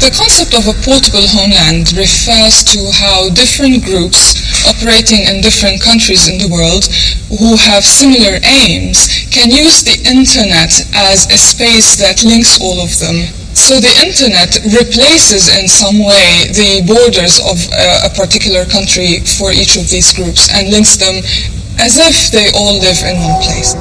The concept of a portable homeland refers to how different groups operating in different countries in the world who have similar aims can use the internet as a space that links all of them. So the internet replaces in some way the borders of a particular country for each of these groups and links them as if they all live in one place.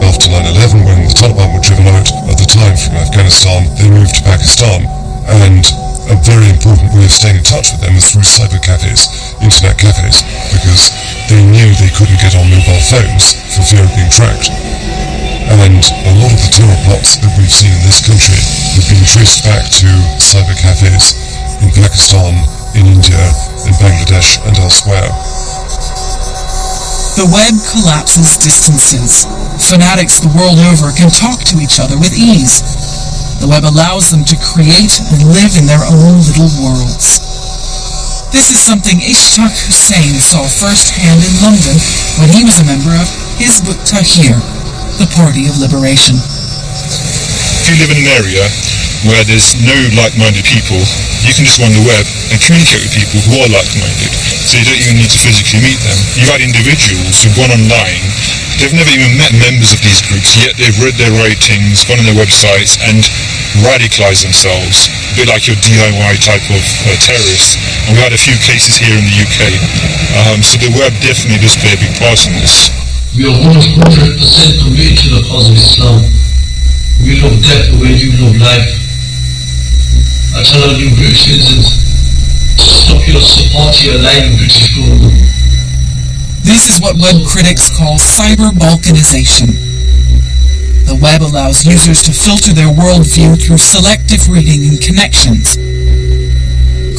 After 9/11, when the Taliban were driven out at the time from Afghanistan, they moved to Pakistan, and a very important way of staying in touch with them was through cyber cafes, internet cafes, because they knew they couldn't get on mobile phones for fear of being tracked. And a lot of the terror plots that we've seen in this country have been traced back to cyber cafes in Pakistan, in India, in Bangladesh and elsewhere. The web collapses distances. Fanatics the world over can talk to each other with ease. The web allows them to create and live in their own little worlds. This is something Ishtaq Hussain saw firsthand in London when he was a member of Hizb ut-Tahrir, the Party of Liberation. If you live in an area where there's no like-minded people, you can just go on the web and communicate with people who are like-minded. So you don't even need to physically meet them. You've had individuals who've gone online, they've never even met members of these groups, yet they've read their writings, gone on their websites and radicalised themselves, a bit like your DIY type of terrorists. And we had a few cases here in the UK. So the web definitely does play a big part in this. We are 100% committed to the cause of Islam. We love death the way you love life. I tell all you British citizens, stop your support to your lying British government. This is what web critics call cyber balkanization. The web allows users to filter their worldview through selective reading and connections.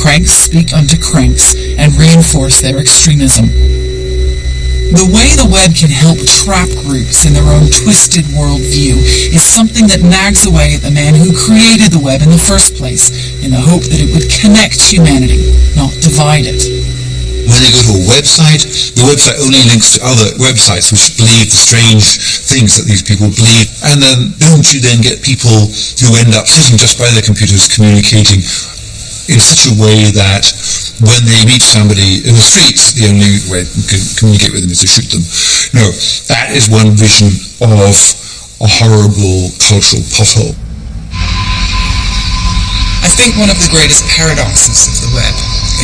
Cranks speak unto cranks and reinforce their extremism. The way the web can help trap groups in their own twisted worldview is something that nags away at the man who created the web in the first place, in the hope that it would connect humanity, not divide it. When they go to a website, the website only links to other websites which believe the strange things that these people believe. And then don't you then get people who end up sitting just by their computers communicating in such a way that when they meet somebody in the streets, the only way you can communicate with them is to shoot them. No, that is one vision of a horrible cultural pothole. I think one of the greatest paradoxes of the web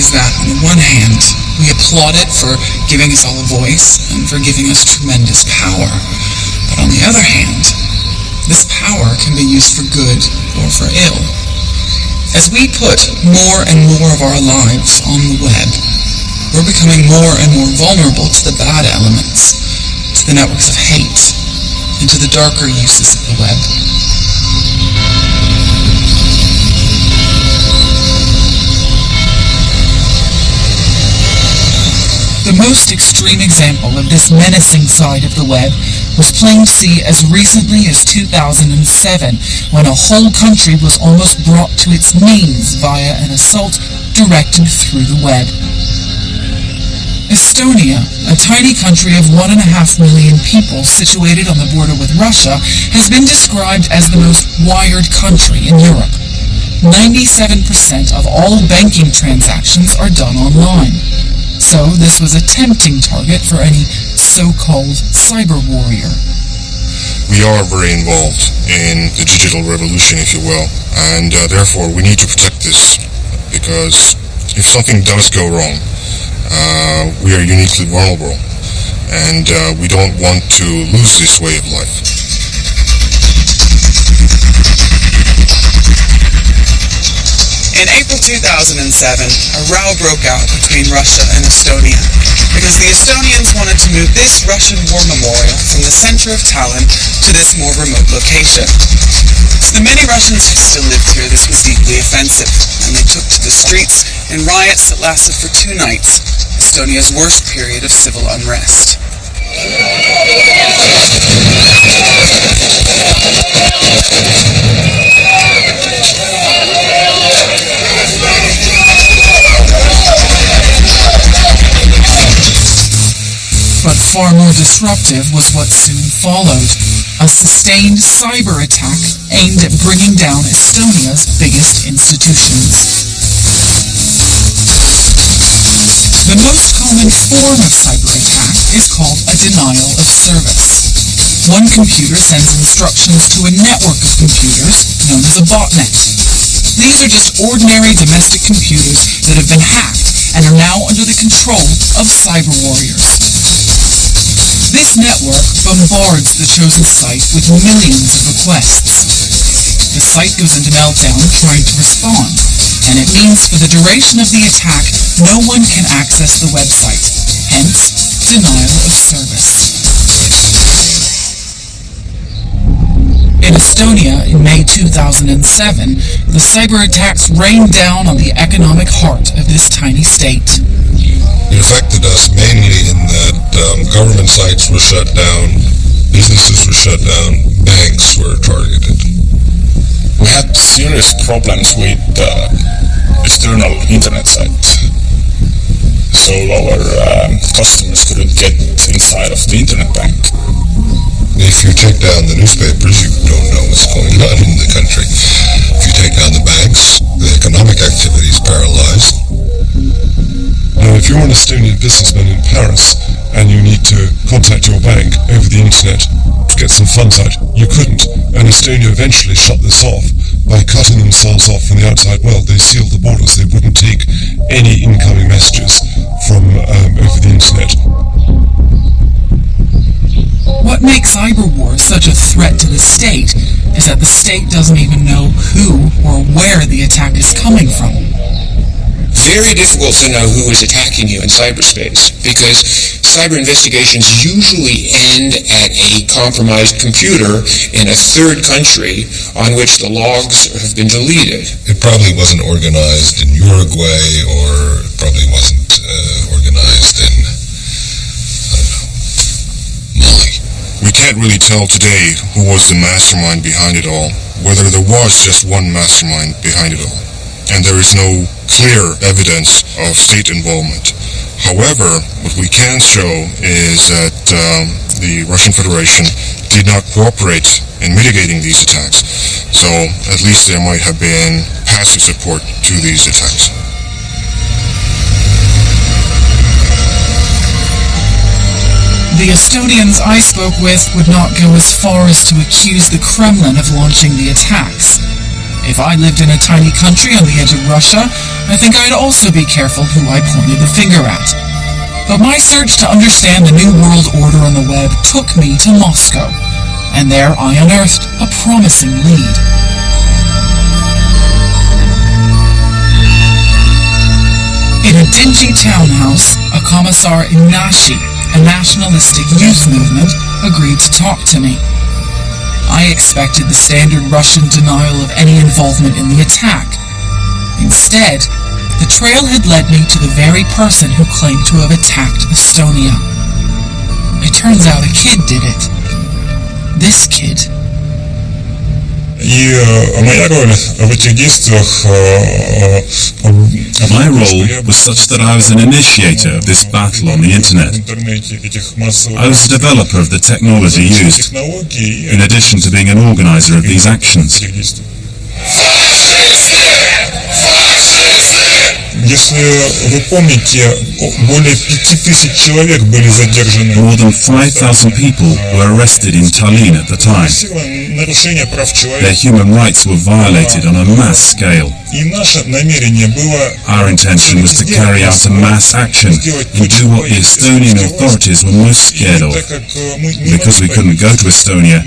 is that, on the one hand, we applaud it for giving us all a voice and for giving us tremendous power. But on the other hand, this power can be used for good or for ill. As we put more and more of our lives on the web, we're becoming more and more vulnerable to the bad elements, to the networks of hate, and to the darker uses of the web. The most extreme example of this menacing side of the web was plain to see as recently as 2007, when a whole country was almost brought to its knees via an assault directed through the web. Estonia, a tiny country of 1.5 million people situated on the border with Russia, has been described as the most wired country in Europe. 97% of all banking transactions are done online. So this was a tempting target for any so-called cyber warrior. We are very involved in the digital revolution, if you will, and therefore we need to protect this, because if something does go wrong, we are uniquely vulnerable, and we don't want to lose this way of life. In April 2007, a row broke out between Russia and Estonia because the Estonians wanted to move this Russian war memorial from the center of Tallinn to this more remote location. To the many Russians who still lived here, this was deeply offensive, and they took to the streets in riots that lasted for 2 nights, Estonia's worst period of civil unrest. But far more disruptive was what soon followed, a sustained cyber attack aimed at bringing down Estonia's biggest institutions. The most common form of cyber attack is called a denial of service. One computer sends instructions to a network of computers known as a botnet. These are just ordinary domestic computers that have been hacked and are now under the control of cyber warriors. This network bombards the chosen site with millions of requests. The site goes into meltdown trying to respond, and it means for the duration of the attack, no one can access the website, hence, denial of service. In Estonia, in May 2007, the cyber attacks rained down on the economic heart of this tiny state. It affected us mainly in that government sites were shut down, businesses were shut down, banks were targeted. We had serious problems with external internet sites. So our customers couldn't get inside of the internet bank. If you take down the newspapers, you don't know what's going on in the country. If you take down the banks, the economic activity is paralyzed. If you're an Estonian businessman in Paris and you need to contact your bank over the internet to get some funds out, you couldn't. And Estonia eventually shut this off by cutting themselves off from the outside world. They sealed the borders. They wouldn't take any incoming messages from over the internet. What makes cyber war such a threat to the state is that the state doesn't even know who or where the attack is coming from. Very difficult to know who is attacking you in cyberspace, because cyber investigations usually end at a compromised computer in a third country on which the logs have been deleted. It probably wasn't organized in Uruguay, or it probably wasn't organized in, I don't know, Mali. We can't really tell today who was the mastermind behind it all, whether there was just one mastermind behind it all. And there is no clear evidence of state involvement. However, what we can show is that the Russian Federation did not cooperate in mitigating these attacks. So at least there might have been passive support to these attacks. The Estonians I spoke with would not go as far as to accuse the Kremlin of launching the attacks. If I lived in a tiny country on the edge of Russia, I think I'd also be careful who I pointed the finger at. But my search to understand the New World Order on the web took me to Moscow, and there I unearthed a promising lead. In a dingy townhouse, a Commissar Ignashi, a nationalistic youth movement, agreed to talk to me. I expected the standard Russian denial of any involvement in the attack. Instead, the trail had led me to the very person who claimed to have attacked Estonia. It turns out a kid did it. This kid. My role was such that I was an initiator of this battle on the internet. I was a developer of the technology used, in addition to being an organizer of these actions. Если вы помните, более 5000 человек были задержаны. More than 5,000 people were arrested in Tallinn at the time. Нарушение прав человека. Their human rights were violated on a mass scale. И наше намерение было. Our intention was to carry out a mass action and do what the Estonian authorities were most scared of. Because we couldn't go to Estonia,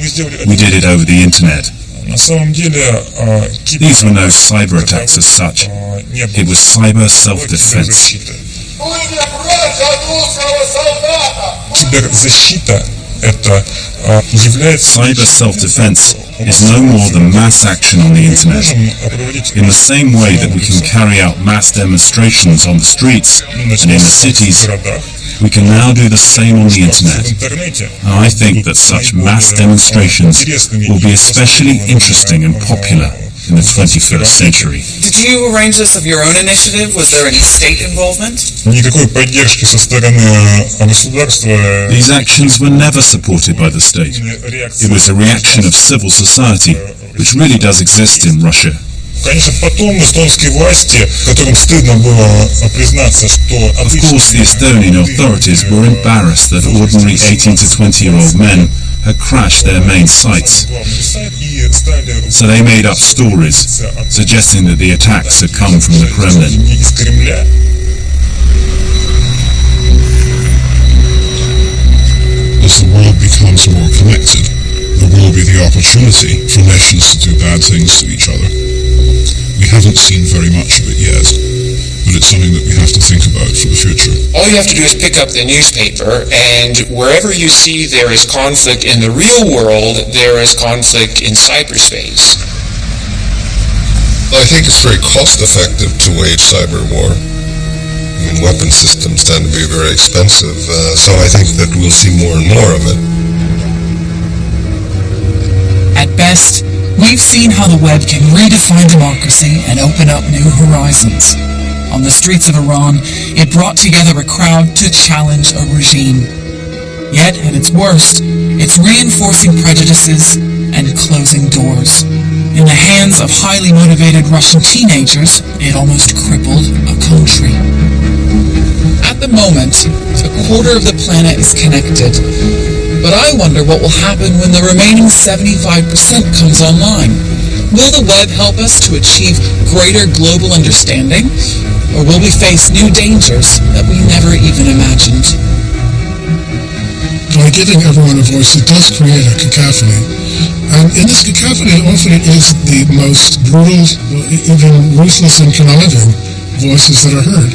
we did it over the internet. These were no cyber attacks as such. It was cyber self-defense. Cyber self-defense is no more than mass action on the internet. In the same way that we can carry out mass demonstrations on the streets and in the cities, we can now do the same on the internet. And I think that such mass demonstrations will be especially interesting and popular in the 21st century. Did you arrange this of your own initiative? Was there any state involvement? Никакой поддержки со стороны государства. These actions were never supported by the state. It was a reaction of civil society, which really does exist in Russia. Конечно, потом эстонские власти, которым стыдно было признаться, что... Of course, the Estonian authorities were embarrassed that ordinary 18 to 20-year-old men had crashed their main sites. So they made up stories, suggesting that the attacks had come from the Kremlin. As the world becomes more connected, there will be the opportunity for nations to do bad things to each other. We haven't seen very much of it yet, but it's something that we have to think about for the future. all you have to do is pick up the newspaper, and wherever you see there is conflict in the real world, there is conflict in cyberspace. I think it's very cost-effective to wage cyber war. I mean, weapon systems tend to be very expensive, so I think that we'll see more and more of it. At best, we've seen how the web can redefine democracy and open up new horizons. On the streets of Iran, it brought together a crowd to challenge a regime. Yet, at its worst, it's reinforcing prejudices and closing doors. In the hands of highly motivated Russian teenagers, it almost crippled a country. At the moment, a quarter of the planet is connected. But I wonder what will happen when the remaining 75% comes online. Will the web help us to achieve greater global understanding? Or will we face new dangers that we never even imagined? By giving everyone a voice, it does create a cacophony. And in this cacophony, often it is the most brutal, even ruthless and conniving voices that are heard.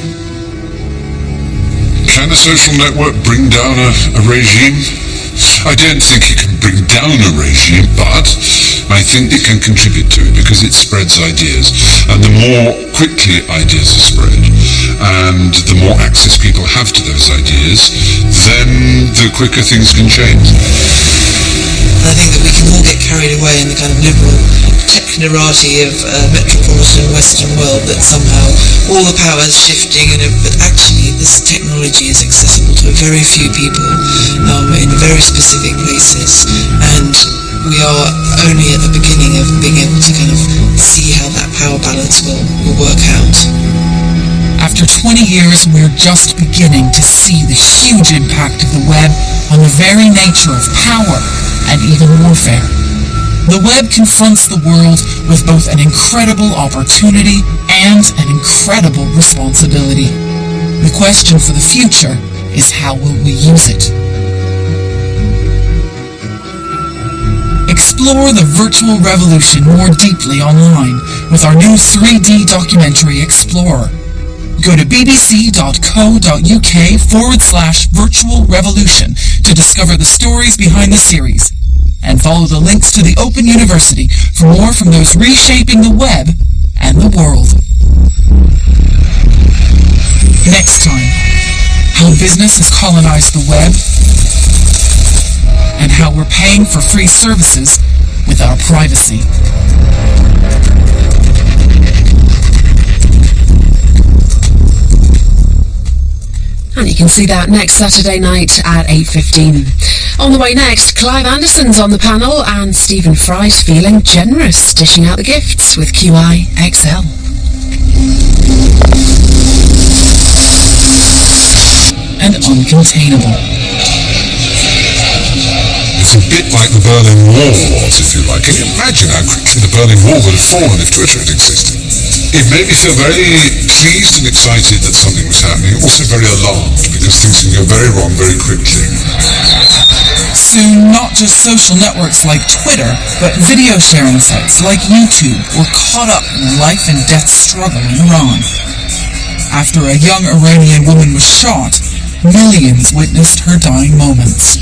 Can a social network bring down a regime? I don't think it can bring down a regime, but I think it can contribute to it because it spreads ideas. And the more quickly ideas are spread and the more access people have to those ideas, then the quicker things can change. I think that we can all get carried away in the kind of liberal technorati of metropolitan Western world, that somehow all the power is shifting, but actually this technology is accessible to a very few people in very specific places, and we are only at the beginning of being able to kind of see how that power balance will work out. After 20 years, we're just beginning to see the huge impact of the web on the very nature of power and even warfare. The web confronts the world with both an incredible opportunity and an incredible responsibility. The question for the future is, how will we use it? Explore the virtual revolution more deeply online with our new 3D documentary Explorer. Go to bbc.co.uk/virtual revolution to discover the stories behind the series, and follow the links to the Open University for more from those reshaping the web and the world. Next time, how business has colonized the web, and how we're paying for free services with our privacy. And you can see that next Saturday night at 8:15. On the way next, Clive Anderson's on the panel and Stephen Fry's feeling generous, dishing out the gifts with QI XL. And uncontainable. It's a bit like the Berlin Wall was, if you like. Can you imagine how quickly the Berlin Wall would have fallen if Twitter had existed? It made me feel very pleased and excited that something was happening, also very alarmed, because things can go very wrong very quickly. Soon, not just social networks like Twitter, but video sharing sites like YouTube were caught up in the life and death struggle in Iran. After a young Iranian woman was shot, millions witnessed her dying moments.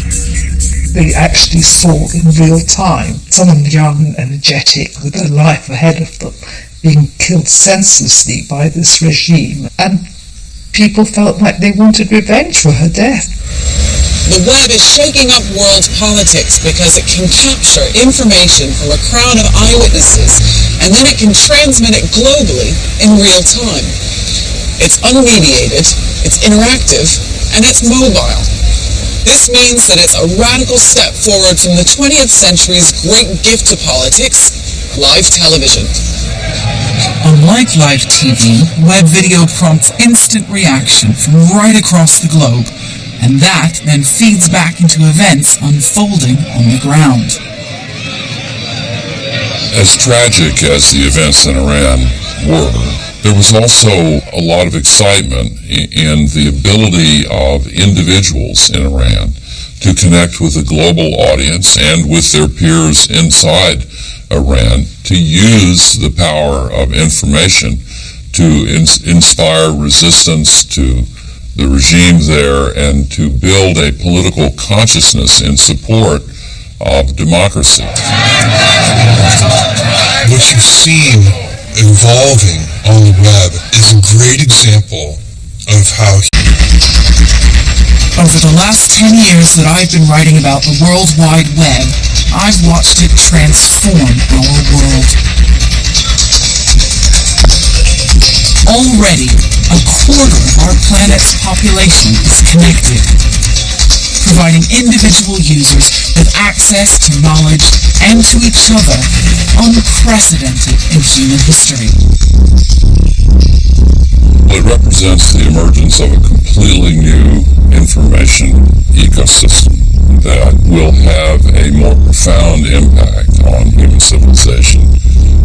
They actually saw in real time someone young and energetic with their life ahead of them being killed senselessly by this regime, and people felt like they wanted revenge for her death. The web is shaking up world politics because it can capture information from a crowd of eyewitnesses, and then it can transmit it globally in real time. It's unmediated, it's interactive, and it's mobile. This means that it's a radical step forward from the 20th century's great gift to politics, live television. Unlike live TV, web video prompts instant reaction from right across the globe, and that then feeds back into events unfolding on the ground. As tragic as the events in Iran were, there was also a lot of excitement in the ability of individuals in Iran to connect with a global audience and with their peers inside Iran to use the power of information to inspire resistance to the regime there and to build a political consciousness in support of democracy. What you've seen evolving on the web is a great example of how over the last 10 years that I've been writing about the World Wide Web, I've watched it transform our world. Already, a quarter of our planet's population is connected, providing individual users with access to knowledge and to each other unprecedented in human history. It represents the emergence of a completely new information ecosystem that will have a more profound impact on human civilization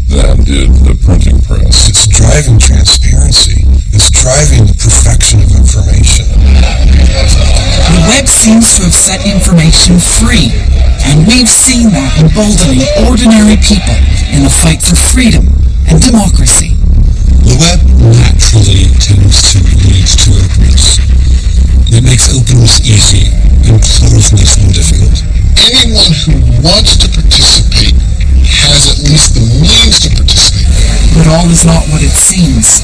than did the printing press. It's driving transparency. It's driving the perfection of information. The web seems to have set information free, and we've seen that emboldening ordinary people in the fight for freedom and democracy. The web naturally tends to lead to openness. It makes openness easy and closeness difficult. Anyone who wants to participate has at least the means to participate. But all is not what it seems.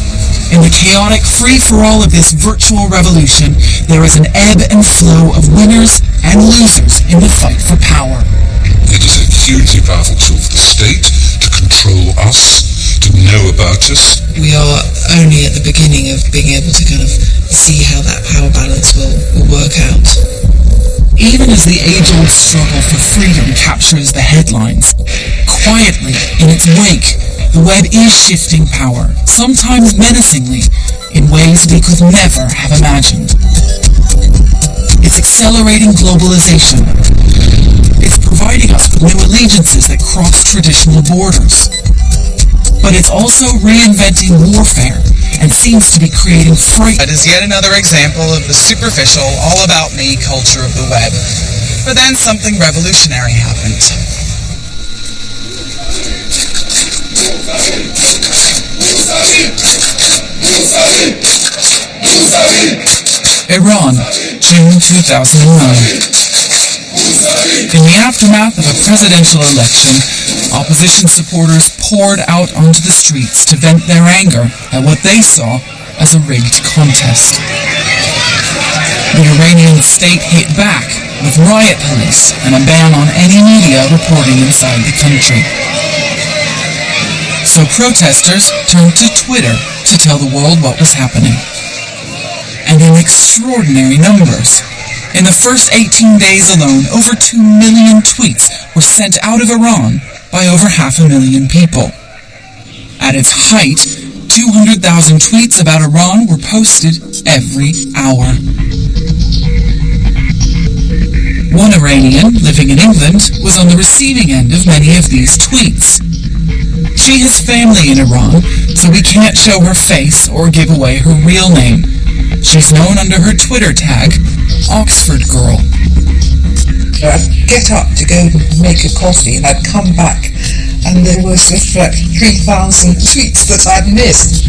In the chaotic free-for-all of this virtual revolution, there is an ebb and flow of winners and losers in the fight for power. It is a hugely powerful tool for the state to control us, to know about us. We are only at the beginning of being able to kind of see how that power balance will work out. Even as the age-old struggle for freedom captures the headlines, quietly in its wake, the web is shifting power, sometimes menacingly, in ways we could never have imagined. It's accelerating globalization. It's providing us with new allegiances that cross traditional borders. But it's also reinventing warfare and seems to be creating fright. It is yet another example of the superficial, all-about-me culture of the web. But then something revolutionary happened. Iran, June 2009. In the aftermath of a presidential election, opposition supporters poured out onto the streets to vent their anger at what they saw as a rigged contest. The Iranian state hit back with riot police and a ban on any media reporting inside the country. So protesters turned to Twitter to tell the world what was happening. And in extraordinary numbers. In the first 18 days alone, over 2 million tweets were sent out of Iran by over 500,000 people. At its height, 200,000 tweets about Iran were posted every hour. One Iranian living in England was on the receiving end of many of these tweets. She has family in Iran, so we can't show her face or give away her real name. She's known under her Twitter tag, Oxford Girl. I'd get up to go make a coffee and I'd come back and there was like 3,000 tweets that I'd missed.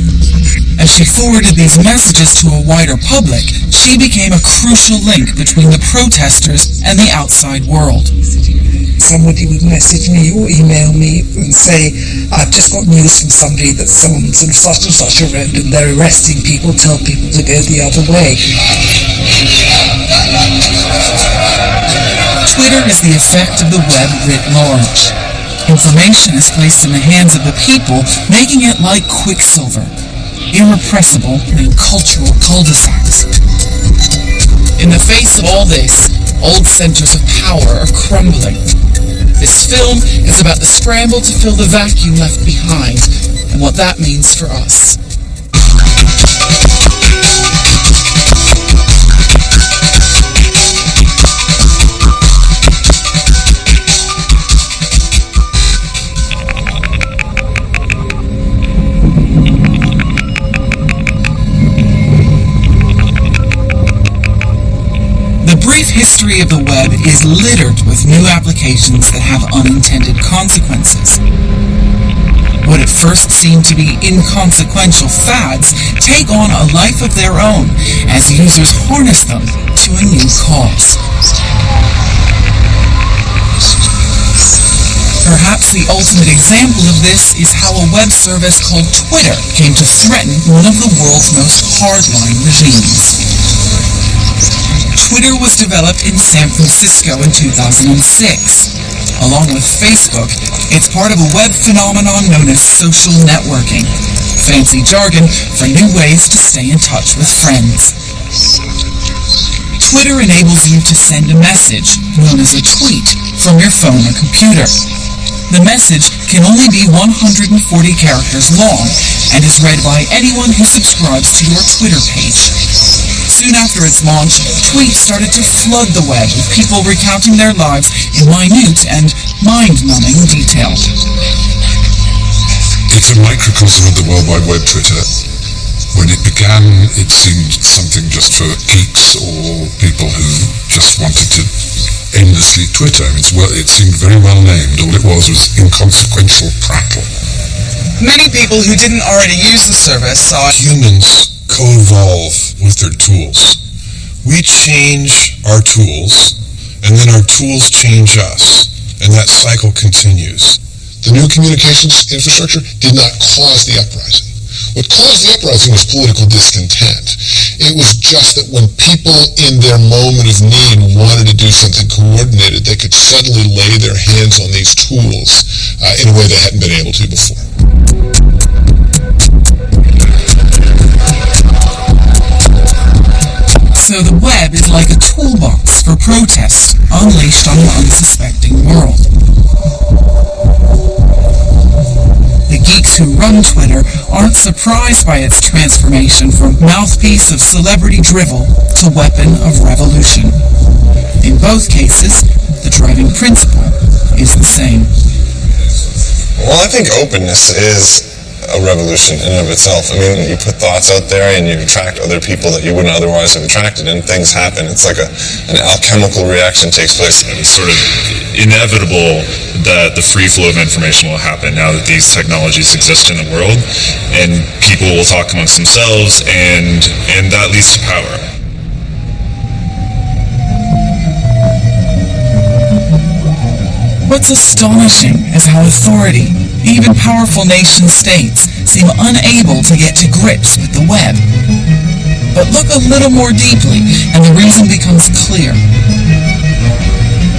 As she forwarded these messages to a wider public, she became a crucial link between the protesters and the outside world. Somebody would message me or email me and say, I've just got news from somebody that someone sort of such and such around and they're arresting people, tell people to go the other way. Twitter is the effect of the web writ large. Information is placed in the hands of the people, making it like quicksilver, irrepressible in cultural cul-de-sacs. In the face of all this, old centers of power are crumbling. This film is about the scramble to fill the vacuum left behind and what that means for us. The brief history of the web is littered with new applications that have unintended consequences. What at first seemed to be inconsequential fads take on a life of their own as users harness them to a new cause. Perhaps the ultimate example of this is how a web service called Twitter came to threaten one of the world's most hardline regimes. Twitter was developed in San Francisco in 2006. Along with Facebook, it's part of a web phenomenon known as social networking, fancy jargon for new ways to stay in touch with friends. Twitter enables you to send a message, known as a tweet, from your phone or computer. The message can only be 140 characters long and is read by anyone who subscribes to your Twitter page. Soon after its launch, tweets started to flood the web with people recounting their lives in minute and mind-numbing detail. It's a microcosm of the World Wide Web, Twitter. When it began, it seemed something just for geeks or people who just wanted to endlessly Twitter. It seemed very well named. All it was inconsequential prattle. Many people who didn't already use the service saw humans co-evolve with their tools. We change our tools, and then our tools change us, and that cycle continues. The new communications infrastructure did not cause the uprising. What caused the uprising was political discontent. It was just that when people in their moment of need wanted to do something coordinated, they could suddenly lay their hands on these tools in a way they hadn't been able to before. So the web is like a toolbox for protest unleashed on an unsuspecting world. The geeks who run Twitter aren't surprised by its transformation from mouthpiece of celebrity drivel to weapon of revolution. In both cases, the driving principle is the same. Well, I think openness is a revolution in and of itself. I mean, you put thoughts out there and you attract other people that you wouldn't otherwise have attracted, and things happen. It's like an alchemical reaction takes place. It's sort of inevitable that the free flow of information will happen now that these technologies exist in the world, and people will talk amongst themselves, and that leads to power. What's astonishing is how authority, even powerful nation-states, seem unable to get to grips with the web. But look a little more deeply, and the reason becomes clear.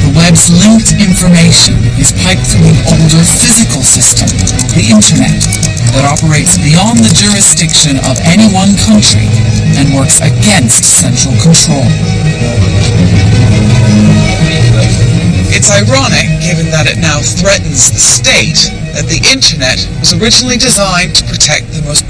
The web's linked information is piped through an older physical system, the Internet, that operates beyond the jurisdiction of any one country and works against central control. It's ironic, given that it now threatens the state, that the Internet was originally designed to protect the most